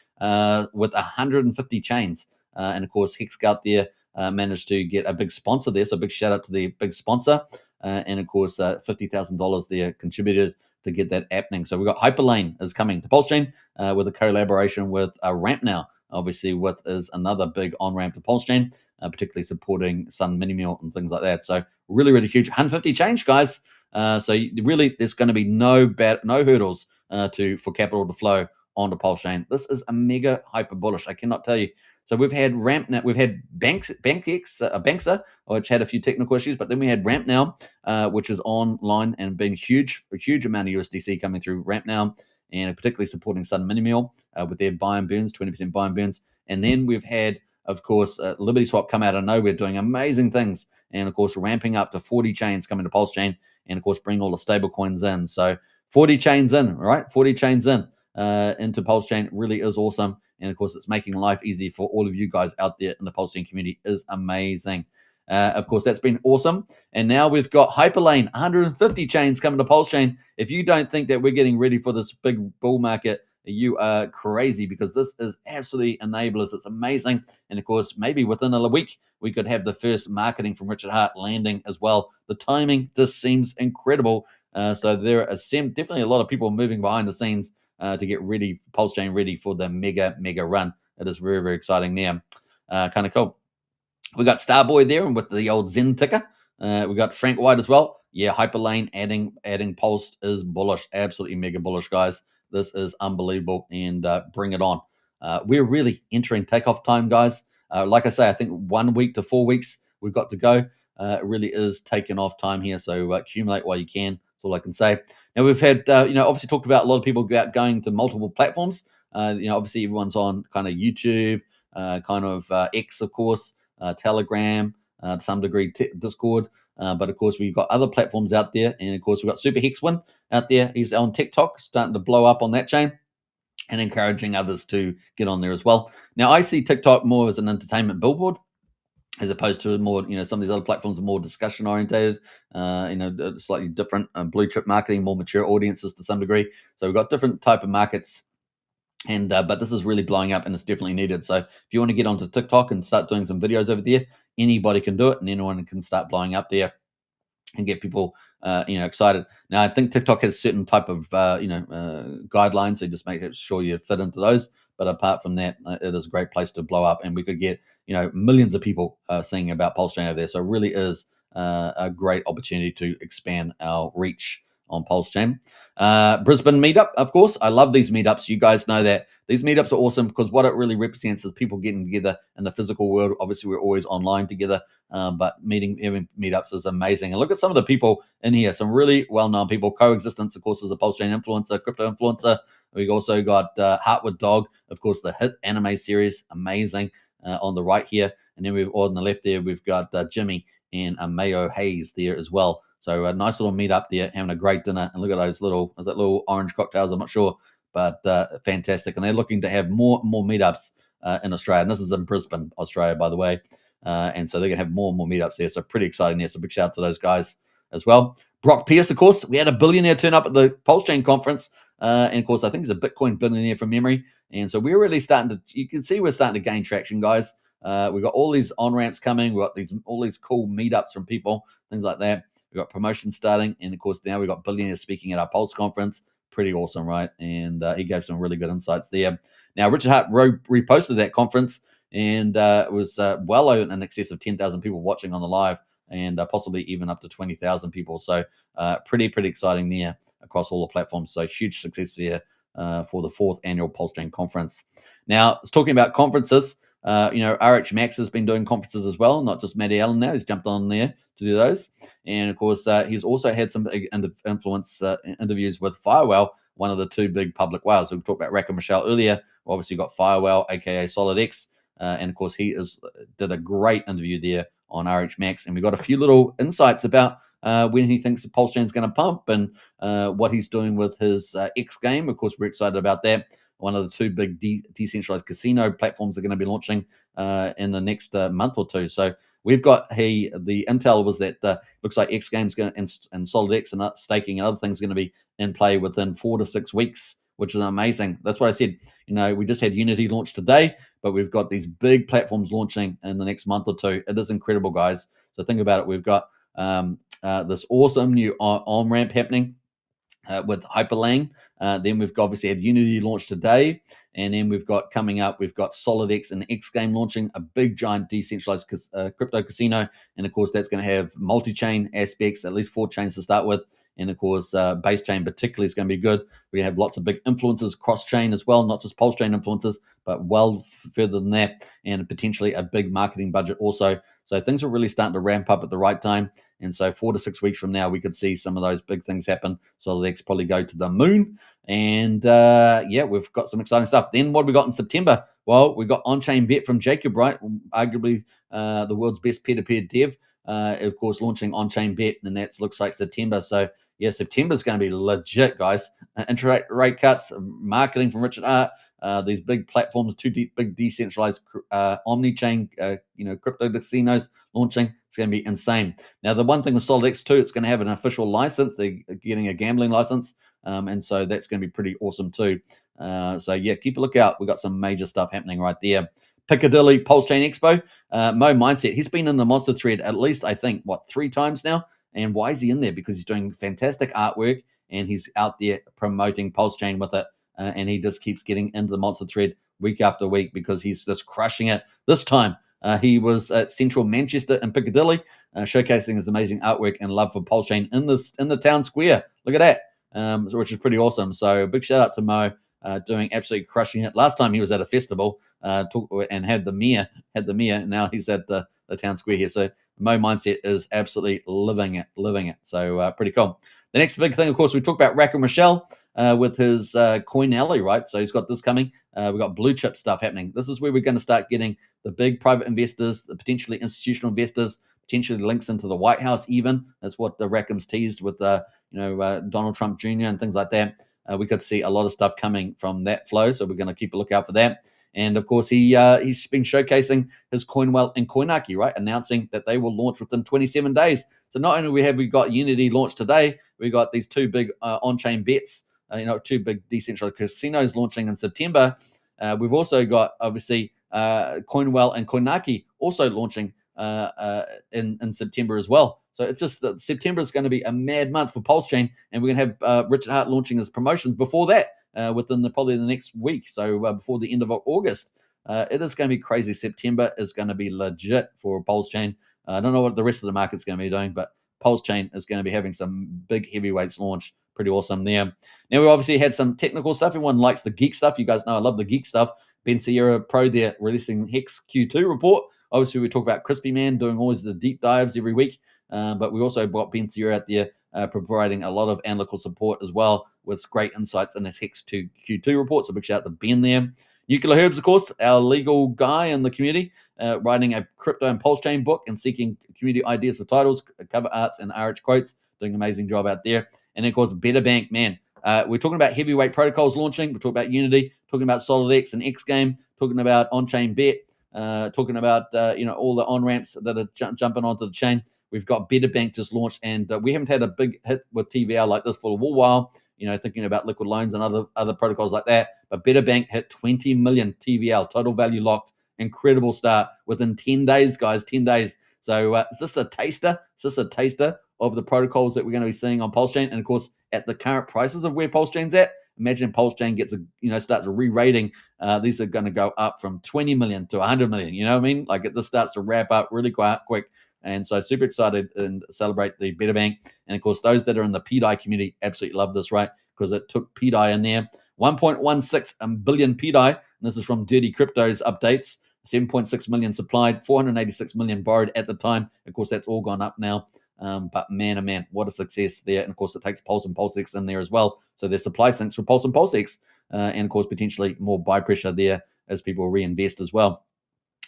with 150 chains. And of course, HexScout there managed to get a big sponsor there. So big shout out to the big sponsor. And of course, $50,000 there contributed to get that happening. So we've got Hyperlane is coming to PulseChain with a collaboration with Ramp Now. Obviously, with is another big on-ramp to PulseChain, particularly supporting Sun Minimal and things like that. So really huge. 150 change, guys. So really, there's going to be no hurdles for capital to flow onto PulseChain. This is a mega hyper bullish. I cannot tell you. So we've had Ramp Now, we've had Banksa, which had a few technical issues, but then we had Ramp Now, which is online and been a huge amount of USDC coming through Ramp Now, and particularly supporting Sun Minimal with their buy and burns, 20% buy and burns. And then we've had, of course, Liberty Swap come out of nowhere doing amazing things, and of course ramping up to 40 chains coming to PulseChain, and of course bring all the stable coins in. So 40 chains in, right? 40 chains in into PulseChain really is awesome. And of course, it's making life easy for all of you guys out there in the PulseChain community. Is amazing. Of course, that's been awesome. And now we've got Hyperlane, 150 chains coming to PulseChain. If you don't think that we're getting ready for this big bull market, you are crazy, because this is absolutely enablers. It's amazing. And of course, maybe within a week, we could have the first marketing from Richard Hart landing as well. The timing just seems incredible. So there are definitely a lot of people moving behind the scenes to get ready, PulseChain ready for the mega run. It is very exciting there. Kind of cool. We got Starboy there, and with the old Zen ticker. We got Frank White as well. Yeah, Hyperlane adding Pulse is bullish, absolutely mega bullish, guys. This is unbelievable, and bring it on. We're really entering takeoff time, guys. Like I say, I think 1 week to 4 weeks we've got to go. It really is taking off time here, so accumulate while you can. That's all I can say. Now we've had, obviously talked about a lot of people about going to multiple platforms. Obviously everyone's on kind of YouTube, X, of course, Telegram, to some degree Discord. But of course, we've got other platforms out there. And of course, we've got Super Hexwin out there. He's on TikTok, starting to blow up on that chain, and encouraging others to get on there as well. Now, I see TikTok more as an entertainment billboard, as opposed to more, some of these other platforms are more discussion orientated, slightly different blue chip marketing, more mature audiences to some degree. So we've got different type of markets. And but this is really blowing up, and it's definitely needed. So if you want to get onto TikTok and start doing some videos over there, anybody can do it, and anyone can start blowing up there and get people excited. Now I think TikTok has certain type of guidelines, so just make sure you fit into those. But apart from that, it is a great place to blow up, and we could get millions of people singing about PulseChain over there. So it really is a great opportunity to expand our reach on PulseChain. Brisbane meetup, of course. I love these meetups. You guys know that these meetups are awesome, because what it really represents is people getting together in the physical world. Obviously, we're always online together, but having meetups is amazing. And look at some of the people in here, some really well-known people. Coexistence, of course, is a PulseChain influencer, crypto influencer. We've also got Heartwood Dog, of course, the hit anime series, amazing, on the right here. And then on the left there, we've got Jimmy and Mayo Hayes there as well. So a nice little meet up there, having a great dinner. And look at those little orange cocktails, I'm not sure, but fantastic. And they're looking to have more meetups in Australia. And this is in Brisbane, Australia, by the way. And so they're going to have more and more meetups there. So pretty exciting there. So big shout out to those guys as well. Brock Pierce, of course. We had a billionaire turn up at the PulseChain conference. And of course, I think he's a Bitcoin billionaire from memory. And so we're really you can see we're starting to gain traction, guys. We've got all these on-ramps coming. We've got all these cool meetups from people, things like that. We've got promotions starting. And, of course, now we've got billionaires speaking at our Pulse conference. Pretty awesome, right? And he gave some really good insights there. Now, Richard Hart reposted that conference, and it was well in excess of 10,000 people watching on the live, and possibly even up to 20,000 people. So pretty exciting there across all the platforms. So huge success there for the 4th annual PulseChain conference. Now, talking about conferences, RH Max has been doing conferences as well, not just Matty Allen now. He's jumped on there to do those. And, of course, he's also had some influence interviews with Firewell, one of the 2 big public whales. So we talked about Rack and Michelle earlier. We obviously got Firewell, a.k.a. SolidX. And, of course, he did a great interview there on RH Max. And we got a few little insights about when he thinks the PulseChain is going to pump and what he's doing with his X game. Of course, we're excited about that. One of the 2 big decentralized casino platforms are going to be launching in the next month or 2. So we've got the intel was that looks like X Games and SolidX and staking and other things are going to be in play within 4 to 6 weeks, which is amazing. That's what I said. We just had Unity launch today, but we've got these big platforms launching in the next month or 2. It is incredible, guys. So think about it. We've got this awesome new on-ramp happening with Hyperlane. Then we've obviously had Unity launch today. And then we've got coming up, we've got SolidX and X Game launching, a big, giant decentralized crypto casino. And, of course, that's going to have multi-chain aspects, at least 4 chains to start with. And, of course, base chain particularly is going to be good. We have lots of big influencers cross-chain as well, not just PulseChain influencers, but well further than that, and potentially a big marketing budget also. So things are really starting to ramp up at the right time. And so 4 to 6 weeks from now, we could see some of those big things happen. SolidX probably go to the moon. And, we've got some exciting stuff. Then what have we got in September? Well, we got on-chain bet from Jacob, right? Arguably the world's best peer-to-peer dev. Of course, launching on-chain bet, and that looks like September. So, yeah, September is going to be legit, guys. Interest rate cuts, marketing from Richard Hart, these big platforms, 2 big decentralized omni-chain, crypto casinos launching. It's going to be insane. Now, the one thing with SolidX too, it's going to have an official license. They're getting a gambling license, and so that's going to be pretty awesome too. Keep a lookout. We've got some major stuff happening right there. Piccadilly PulseChain Expo. Mo Mindset, he's been in the monster thread at least, I think, 3 times now. And why is he in there? Because he's doing fantastic artwork and he's out there promoting PulseChain with it. And he just keeps getting into the monster thread week after week because he's just crushing it. This time, he was at Central Manchester in Piccadilly, showcasing his amazing artwork and love for PulseChain in the town square. Look at that, which is pretty awesome. So big shout out to Mo, doing absolutely crushing it. Last time he was at a festival and had the mayor. Now he's at the town square here. So Mo Mindset is absolutely living it. So pretty cool. The next big thing, of course, we talked about Rack and Michelle with his Coin Alley, right? So he's got this coming. We've got blue chip stuff happening. This is where we're going to start getting the big private investors, the potentially institutional investors, potentially links into the White House even. That's what the Rackham's teased with, Donald Trump Jr. and things like that. We could see a lot of stuff coming from that flow. So we're going to keep a lookout for that. And, of course, he's been showcasing his CoinWell and Coinarchy, right, announcing that they will launch within 27 days. So not only have we got Unity launch today, we got these 2 big on-chain bets, 2 big decentralized casinos launching in September. We've also got, obviously, CoinWell and Coinarchy also launching in September as well. So it's just that September is going to be a mad month for PulseChain, and we're going to have Richard Hart launching his promotions before that. Within probably the next week, so before the end of August. It is going to be crazy. September is going to be legit for PulseChain. I don't know what the rest of the market's going to be doing, but PulseChain is going to be having some big heavyweights launch. Pretty awesome there. Now, we obviously had some technical stuff. Everyone likes the geek stuff. You guys know I love the geek stuff. Ben Sierra Pro there releasing Hex Q2 report. Obviously, we talk about Crispy Man doing always the deep dives every week, but we also brought Ben Sierra out there providing a lot of analytical support as well with great insights in this Hex Q2 report. So big shout out to Ben there. Nuclear Herbs, of course, our legal guy in the community, writing a crypto and PulseChain book and seeking community ideas for titles, cover arts, and RH quotes. Doing an amazing job out there. And, of course, Better Bank, man. We're talking about heavyweight protocols launching. We're talking about Unity, talking about SolidX and X Game, talking about on-chain bet, talking about, all the on-ramps that are jumping onto the chain. We've got Better Bank just launched, and we haven't had a big hit with TVL like this for a while, thinking about liquid loans and other protocols like that. But Better Bank hit 20 million TVL, total value locked, incredible start within 10 days, guys, 10 days. So is this a taster? Is this a taster of the protocols that we're going to be seeing on PulseChain? And of course, at the current prices of where PulseChain's at, imagine PulseChain gets starts re-rating. These are going to go up from 20 million to 100 million. You know what I mean? Like this starts to wrap up really quick. And so super excited and celebrate the Better Bank. And of course, those that are in the PDI community absolutely love this, right? Because it took PDI in there. 1.16 billion PDI. And this is from Dirty Crypto's updates. 7.6 million supplied, 486 million borrowed at the time. Of course, that's all gone up now. But man, oh man, what a success there. And of course, it takes Pulse and PulseX in there as well. So there's supply sinks for Pulse and PulseX. And of course, potentially more buy pressure there as people reinvest as well.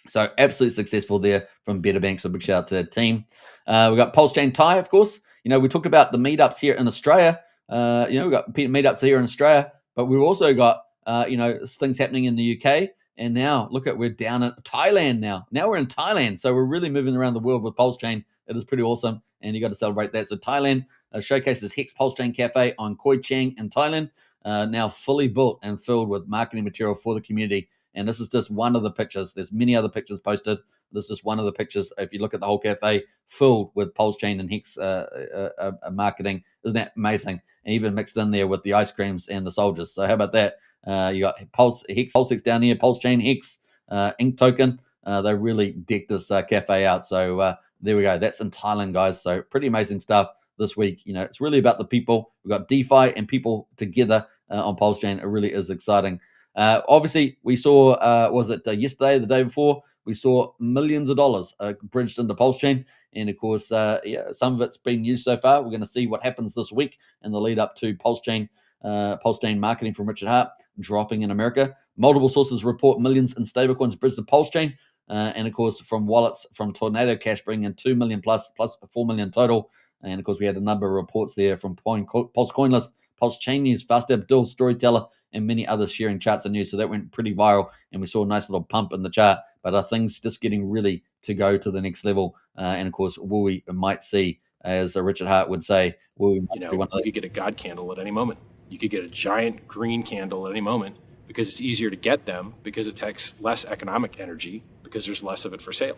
So absolutely successful there from Better Bank. So big shout out to the team. We got PulseChain Thai, of course. We talked about the meetups here in Australia. We got meetups here in Australia, but we've also got things happening in the UK. And now look at, we're down in Thailand now. Now we're in Thailand. So we're really moving around the world with PulseChain. It is pretty awesome. And you got to celebrate that. So Thailand showcases Hex PulseChain Cafe on Khoi Chang in Thailand, now fully built and filled with marketing material for the community. And this is just one of the pictures. There's many other pictures posted. This is just one of the pictures. If you look at the whole cafe, filled with PulseChain and Hex marketing. Isn't that amazing? And even mixed in there with the ice creams and the soldiers. So how about that? You got PulseX down here, PulseChain, Hex, Ink Token. They really decked this cafe out. So there we go. That's in Thailand, guys. So pretty amazing stuff this week. It's really about the people. We've got DeFi and people together on PulseChain. It really is exciting. Obviously, we saw, was it yesterday, the day before, we saw millions of dollars bridged into PulseChain. And of course, some of it's been used so far. We're going to see what happens this week in the lead up to PulseChain marketing from Richard Hart dropping in America. Multiple sources report millions in stablecoins bridged to PulseChain. And of course, from wallets from Tornado Cash bringing in 2 million plus 4 million total. And of course, we had a number of reports there from Pulse CoinList, PulseChain News, Fast Abdul, Storyteller, and many others sharing charts and news. So that went pretty viral, and we saw a nice little pump in the chart. But are things just getting really to go to the next level? And of course, we might see, as Richard Hart would say, you could get a God candle at any moment. You could get a giant green candle at any moment because it's easier to get them because it takes less economic energy because there's less of it for sale.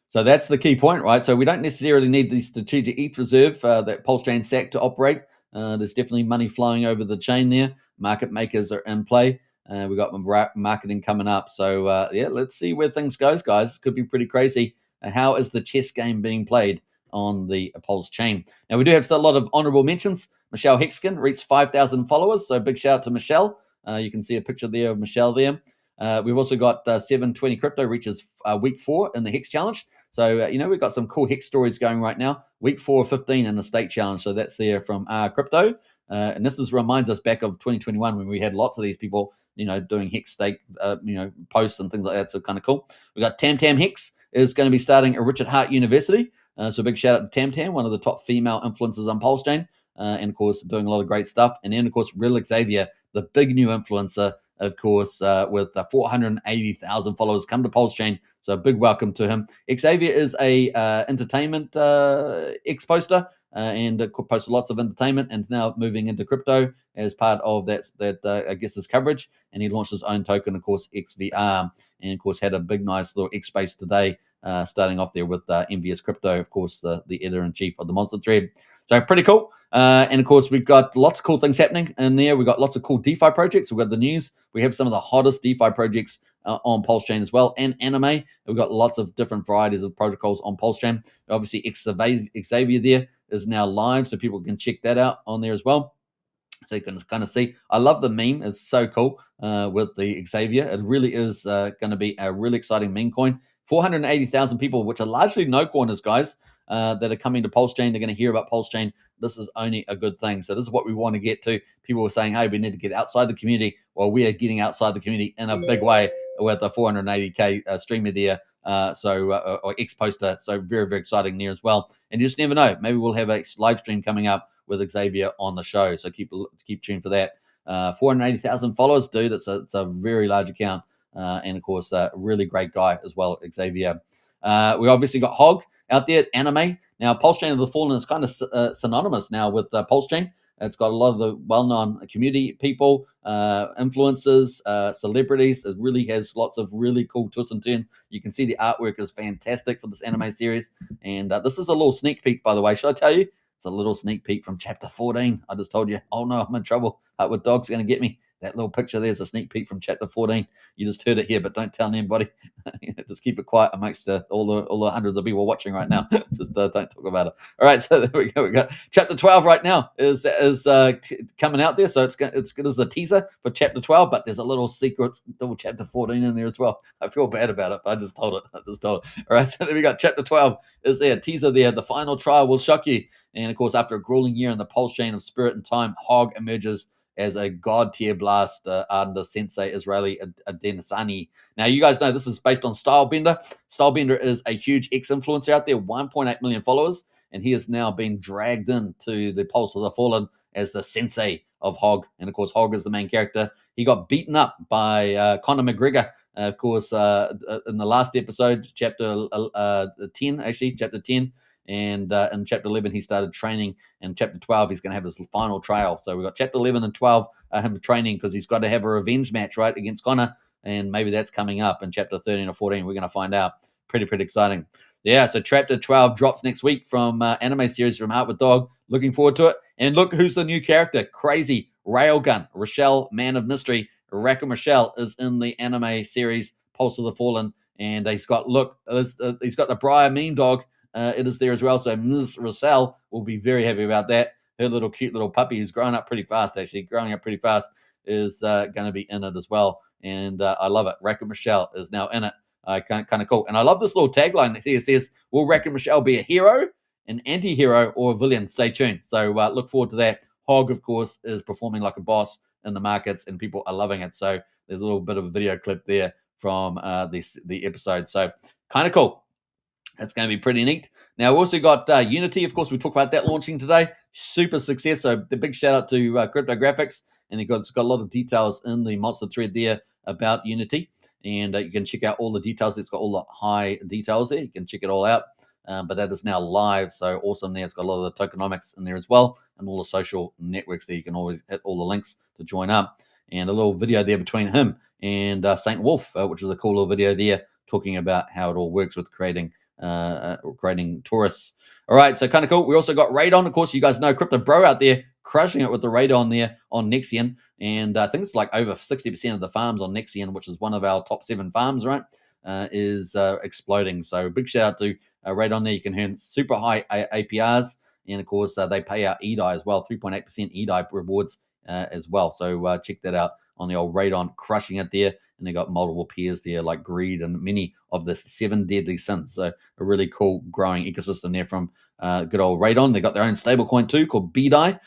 So that's the key point, right? So we don't necessarily need the strategic ETH reserve that PulseChain SAC to operate. There's definitely money flowing over the chain there. Market makers are in play. We've got marketing coming up. So, let's see where things goes, guys. Could be pretty crazy. How is the chess game being played on the PulseChain? Now, we do have a lot of honorable mentions. Michelle Hexkin reached 5,000 followers. So big shout out to Michelle. You can see a picture there of Michelle there. We've also got 720 Crypto reaches week 4 in the Hex Challenge. So, we've got some cool Hex stories going right now. Week 4 of 15 in the Stake Challenge. So that's there from Crypto. And this reminds us back of 2021 when we had lots of these people, doing Hex stake, posts and things like that. So kind of cool. We got Tam Hex is going to be starting at Richard Hart University. So big shout out to Tam, one of the top female influencers on PulseChain. And of course, doing a lot of great stuff. And then, of course, Real Xavier, the big new influencer, of course, with 480,000 followers, come to PulseChain. So a big welcome to him. Xavier is a entertainment ex-poster and posts lots of entertainment and is now moving into crypto as part of that I guess his coverage. And he launched his own token, of course, XVR. And of course, had a big, nice little X space today, starting off there with Envious Crypto, of course, the editor-in-chief of the Monster Thread. So pretty cool. And of course, we've got lots of cool things happening in there. We've got lots of cool DeFi projects. We've got the news. We have some of the hottest DeFi projects on PulseChain as well. And Anime, we've got lots of different varieties of protocols on PulseChain. Obviously, Xavier there is now live, so people can check that out on there as well. So you can kind of see. I love the meme. It's so cool with the Xavier. It really is going to be a really exciting meme coin. 480,000 people, which are largely no coiners, guys, that are coming to PulseChain. They're going to hear about PulseChain. This is only a good thing. So this is what we want to get to. People were saying, hey, we need to get outside the community. Well, we are getting outside the community in a big way with a 480K streamer there. Or ex-poster. So very, very exciting there as well. And you just never know. Maybe we'll have a live stream coming up with Xavier on the show. So keep tuned for that. 480,000 followers, dude. It's a very large account. And of course, a really great guy as well, Xavier. We obviously got Hog out there at Anime. Now, PulseChain of the Fallen is kind of synonymous now with PulseChain. It's got a lot of the well-known community people, influencers, celebrities. It really has lots of really cool twists and turns. You can see the artwork is fantastic for this anime series. And this is a little sneak peek, by the way. Should I tell you? It's a little sneak peek from chapter 14. I just told you, oh no, I'm in trouble. With Dog's going to get me. That little picture there's a sneak peek from chapter 14. You just heard it here, but don't tell anybody. Just keep it quiet amongst all the hundreds of people watching right now. Just don't talk about it. All right, so there we go. We got chapter 12 right now is coming out there. So it's good as a teaser for chapter 12, but there's a little secret little chapter 14 in there as well. I feel bad about it, but I just told it. All right, so there we go. Chapter 12 is there. Teaser there. The final trial will shock you. And of course, after a grueling year in the PulseChain of spirit and time, Hog emerges as a god tier blast under Sensei Israeli Adenisani. Now, you guys know this is based on Stylebender. Stylebender is a huge ex-influencer out there, 1.8 million followers, and he has now been dragged into the Pulse of the Fallen as the Sensei of Hog. And of course, Hog is the main character. He got beaten up by Conor McGregor, of course, in the last episode, chapter 10. And in chapter 11, he started training. In chapter 12, he's going to have his final trial. So we've got chapter 11 and 12, him training because he's got to have a revenge match, right, against Connor. And maybe that's coming up in chapter 13 or 14. We're going to find out. Pretty exciting. Yeah, so chapter 12 drops next week from anime series from Heart with Dog. Looking forward to it. And look who's the new character. Crazy Railgun. Rochelle, Man of Mystery. Raquel Michelle is in the anime series Pulse of the Fallen. And he's got the Briar Meme Dog. It is there as well. So Ms. Rochelle will be very happy about that. Her little cute little puppy who's growing up pretty fast, actually. Growing up pretty fast is going to be in it as well. And I love it. Raquel Michelle is now in it. Kind of cool. And I love this little tagline that here says, will Raquel Michelle be a hero, an anti-hero, or a villain? Stay tuned. So look forward to that. Hog, of course, is performing like a boss in the markets, and people are loving it. So there's a little bit of a video clip there from the episode. So kind of cool. That's going to be pretty neat. Now, we also got Unity. Of course, we talked about that launching today. Super success. So the big shout out to Cryptographics. And it's got a lot of details in the monster thread there about Unity. And you can check out all the details. It's got all the high details there. You can check it all out. But that is now live. So awesome there. It's got a lot of the tokenomics in there as well. And all the social networks there. You can always hit all the links to join up. And a little video there between him and St. Wolf, which is a cool little video there talking about how it all works with creating tourists. All right, so kind of cool. We also got Radon. Of course, you guys know Crypto Bro out there crushing it with the Radon there on Nexian. And I think it's like over 60% of the farms on Nexian, which is one of our top 7 farms, right, is exploding. So big shout out to Radon there. You can earn super high APRs. And of course, they pay out ETH as well, 3.8% ETH rewards as well. So check that out on the old Radon, crushing it there. And they got multiple peers there like Greed and many of the 7 deadly sins. So a really cool growing ecosystem there from good old Radon. They got their own stablecoin too called BDI.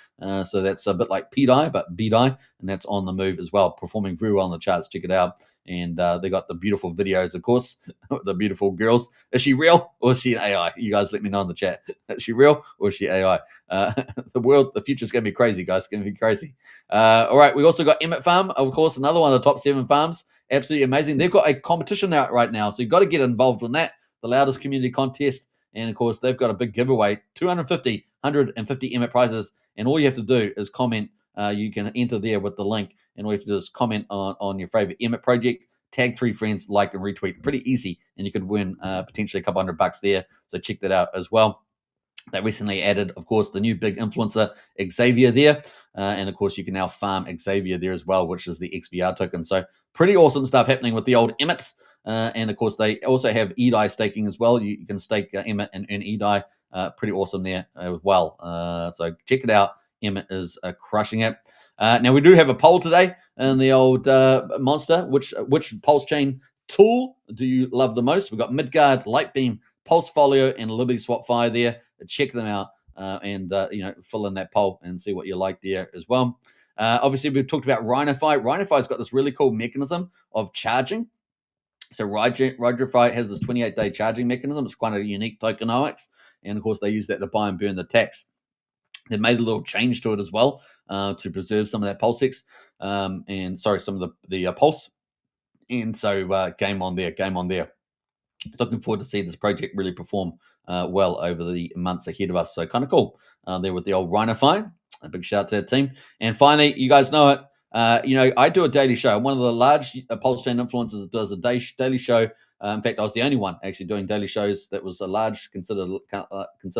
So that's a bit like PDI, but BDI. And that's on the move as well, performing very well on the charts. Check it out. And they got the beautiful videos, of course, the beautiful girls. Is she real or is she an AI? You guys let me know in the chat. Is she real or is she AI? The future is going to be crazy, guys. It's going to be crazy. All right, we also got Emmett Farm, of course, another one of the top 7 farms. Absolutely amazing. They've got a competition out right now, so you've got to get involved in that. The loudest community contest. And, of course, they've got a big giveaway, 150 Emmett prizes. And all you have to do is comment. You can enter there with the link. And all you have to do is comment on your favorite Emmett project, tag 3 friends, like and retweet. Pretty easy. And you could win potentially a couple $100 there. So check that out as well. They recently added, of course, the new big influencer, Xavier, there. And, of course, you can now farm Xavier there as well, which is the XVR token. So pretty awesome stuff happening with the old Emmett. And, of course, they also have EDI staking as well. You can stake Emmett and earn EDI. Pretty awesome there as well. So check it out. Emmett is crushing it. Now, we do have a poll today in the old monster. Which PulseChain tool do you love the most? We've got Midgard, Lightbeam, Pulsefolio, and Liberty Swap Fire there. Check them out and fill in that poll and see what you like there as well. Obviously, we've talked about Rhinify. Rhinify's got this really cool mechanism of charging. So Rhinify has this 28-day charging mechanism. It's quite a unique tokenomics. And, of course, they use that to buy and burn the tax. They've made a little change to it as well to preserve some of that PulseX. Some of the Pulse. And so game on there. Looking forward to see this project really perform well over the months ahead of us. So kind of cool there with the old Rhinify. A big shout out to that team. And finally, you guys know it. I do a daily show. I'm one of the large PulseChain influencers that does a daily show. In fact, I was the only one actually doing daily shows that was considered a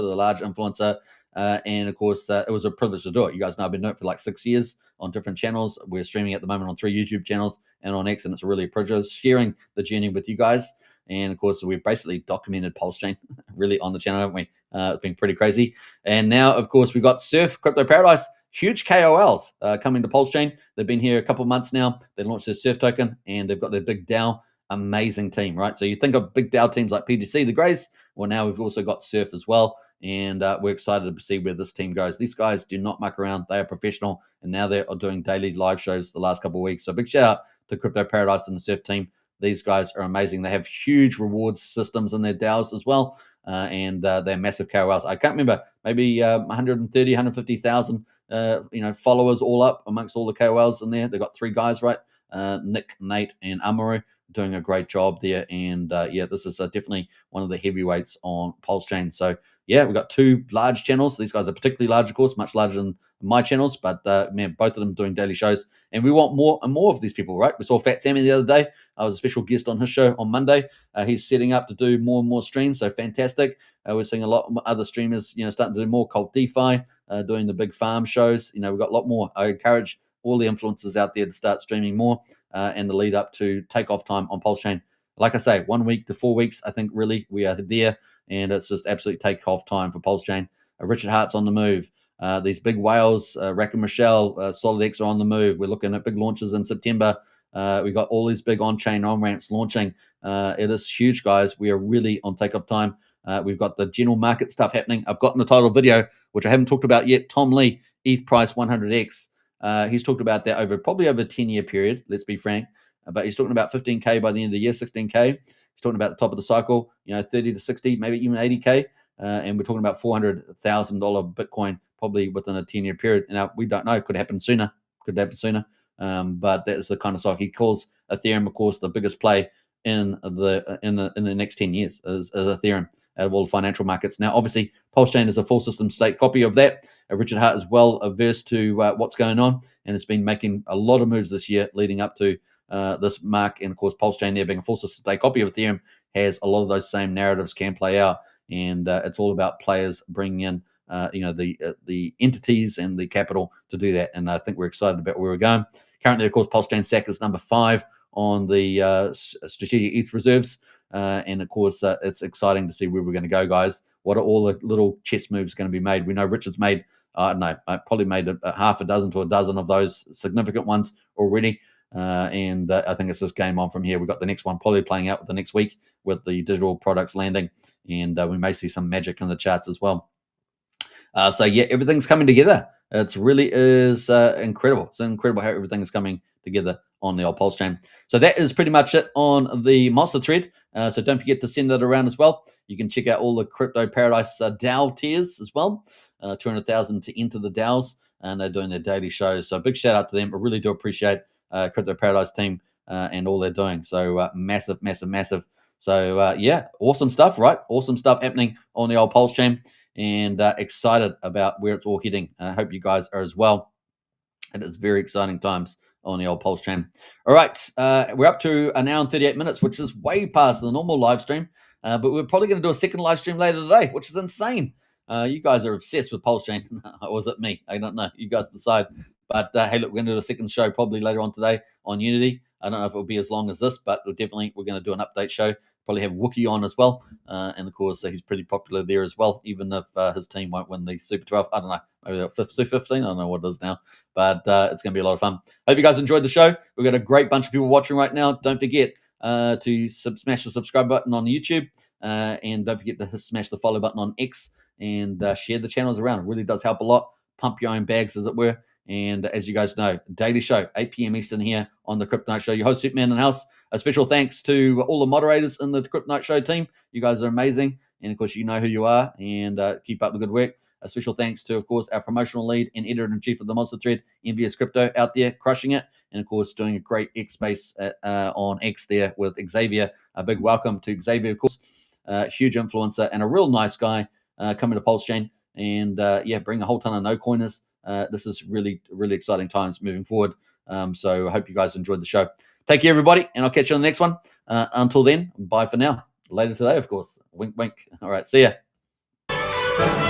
large influencer. And of course, it was a privilege to do it. You guys know I've been doing it for like 6 years on different channels. We're streaming at the moment on 3 YouTube channels and on X, and it's really a privilege sharing the journey with you guys. And of course, we've basically documented PulseChain really on the channel, haven't we? It's been pretty crazy. And now, of course, we've got Surf Crypto Paradise. Huge KOLs coming to PulseChain. They've been here a couple of months now. They launched their Surf token, and they've got their big DAO. Amazing team, right? So you think of big DAO teams like PGC, the Grays. Well, now we've also got Surf as well, and we're excited to see where this team goes. These guys do not muck around. They are professional, and now they are doing daily live shows the last couple of weeks. So big shout out to Crypto Paradise and the Surf team. These guys are amazing. They have huge rewards systems in their DAOs as well, and they're massive KOLs. I can't remember, maybe 130, 150,000 followers all up amongst all the KOLs in there. They've got 3 guys, right? Nick, Nate, and Amaru doing a great job there. And this is definitely one of the heavyweights on PulseChain. So yeah, we've got 2 large channels. These guys are particularly large, of course, much larger than my channels, but both of them doing daily shows. And we want more and more of these people, right? We saw Fat Sammy the other day. I was a special guest on his show on Monday. He's setting up to do more and more streams, so fantastic. We're seeing a lot of other streamers, starting to do more Cult DeFi, doing the big farm shows. We've got a lot more. I encourage all the influencers out there to start streaming more and the lead up to takeoff time on PulseChain. Like I say, 1 week to 4 weeks, I think really we are there, and it's just absolute takeoff time for PulseChain. Richard Hart's on the move. These big whales, Rack and Michelle, SolidX are on the move. We're looking at big launches in September. We've got all these big on-chain on-ramps launching. It is huge, guys. We are really on takeoff time. We've got the general market stuff happening. I've got in the title video, which I haven't talked about yet, Tom Lee, ETH price 100x. He's talked about that probably over a 10-year period, let's be frank. But he's talking about 15K by the end of the year, 16K. He's talking about the top of the cycle, 30 to 60, maybe even 80K. And we're talking about $400,000 Bitcoin probably within a 10-year period. Now, we don't know. Could happen sooner. But that's the kind of cycle. He calls Ethereum, of course, the biggest play in the next 10 years is Ethereum out of all the financial markets. Now, obviously, PulseChain is a full system state copy of that. Richard Hart is well averse to what's going on, and has been making a lot of moves this year leading up to this mark. And of course, PulseChain there being a full system state copy of Ethereum has a lot of those same narratives can play out, and it's all about players bringing in the entities and the capital to do that. And I think we're excited about where we're going. Currently, of course, PulseChain SAC is number 5 on the strategic ETH reserves. And of course, it's exciting to see where we're going to go, guys. What are all the little chess moves going to be made? We know Richard's made, I probably made a half a dozen to a dozen of those significant ones already. And I think it's just game on from here. We've got the next one probably playing out the next week with the digital products landing. And we may see some magic in the charts as well. So yeah, everything's coming together. It really is incredible. It's incredible how everything is coming together on the old PulseChain. So that is pretty much it on the Monster thread. So don't forget to send that around as well. You can check out all the Crypto Paradise DAO tiers as well. 200,000 to enter the DAOs, and they're doing their daily shows. So big shout out to them. I really do appreciate Crypto Paradise team and all they're doing. So massive. So yeah, awesome stuff, right? Awesome stuff happening on the old PulseChain, and excited about where it's all heading. I hope you guys are as well. It is very exciting times on the old PulseChain. All right, we're up to an hour and 38 minutes, which is way past the normal live stream. But we're probably going to do a second live stream later today, which is insane. You guys are obsessed with PulseChain. Or was it me? I don't know. You guys decide. But hey, look, we're going to do a second show probably later on today on Unity. I don't know if it'll be as long as this, but we're going to do an update show. Probably have Wookie on as well. And of course, he's pretty popular there as well, even if his team won't win the Super 12. I don't know. Maybe they're 15. I don't know what it is now. But it's going to be a lot of fun. Hope you guys enjoyed the show. We've got a great bunch of people watching right now. Don't forget to smash the subscribe button on YouTube. And don't forget to smash the follow button on X. And share the channels around. It really does help a lot. Pump your own bags, as it were. And as you guys know, daily show, 8 p.m. Eastern here on the Crypto Night Show. Your host, Superman in the house. A special thanks to all the moderators in the Crypto Night Show team. You guys are amazing. And of course, you know who you are, and keep up the good work. A special thanks to, of course, our promotional lead and editor-in-chief of the Monster Thread, Envious Crypto, out there crushing it. And of course, doing a great X space on X there with Xavier. A big welcome to Xavier, of course. Huge influencer and a real nice guy coming to PulseChain. And bring a whole ton of no coiners this is really, really exciting times moving forward. So I hope you guys enjoyed the show. Take care, everybody, and I'll catch you on the next one. Until then, bye for now. Later today, of course. Wink, wink. All right, see ya.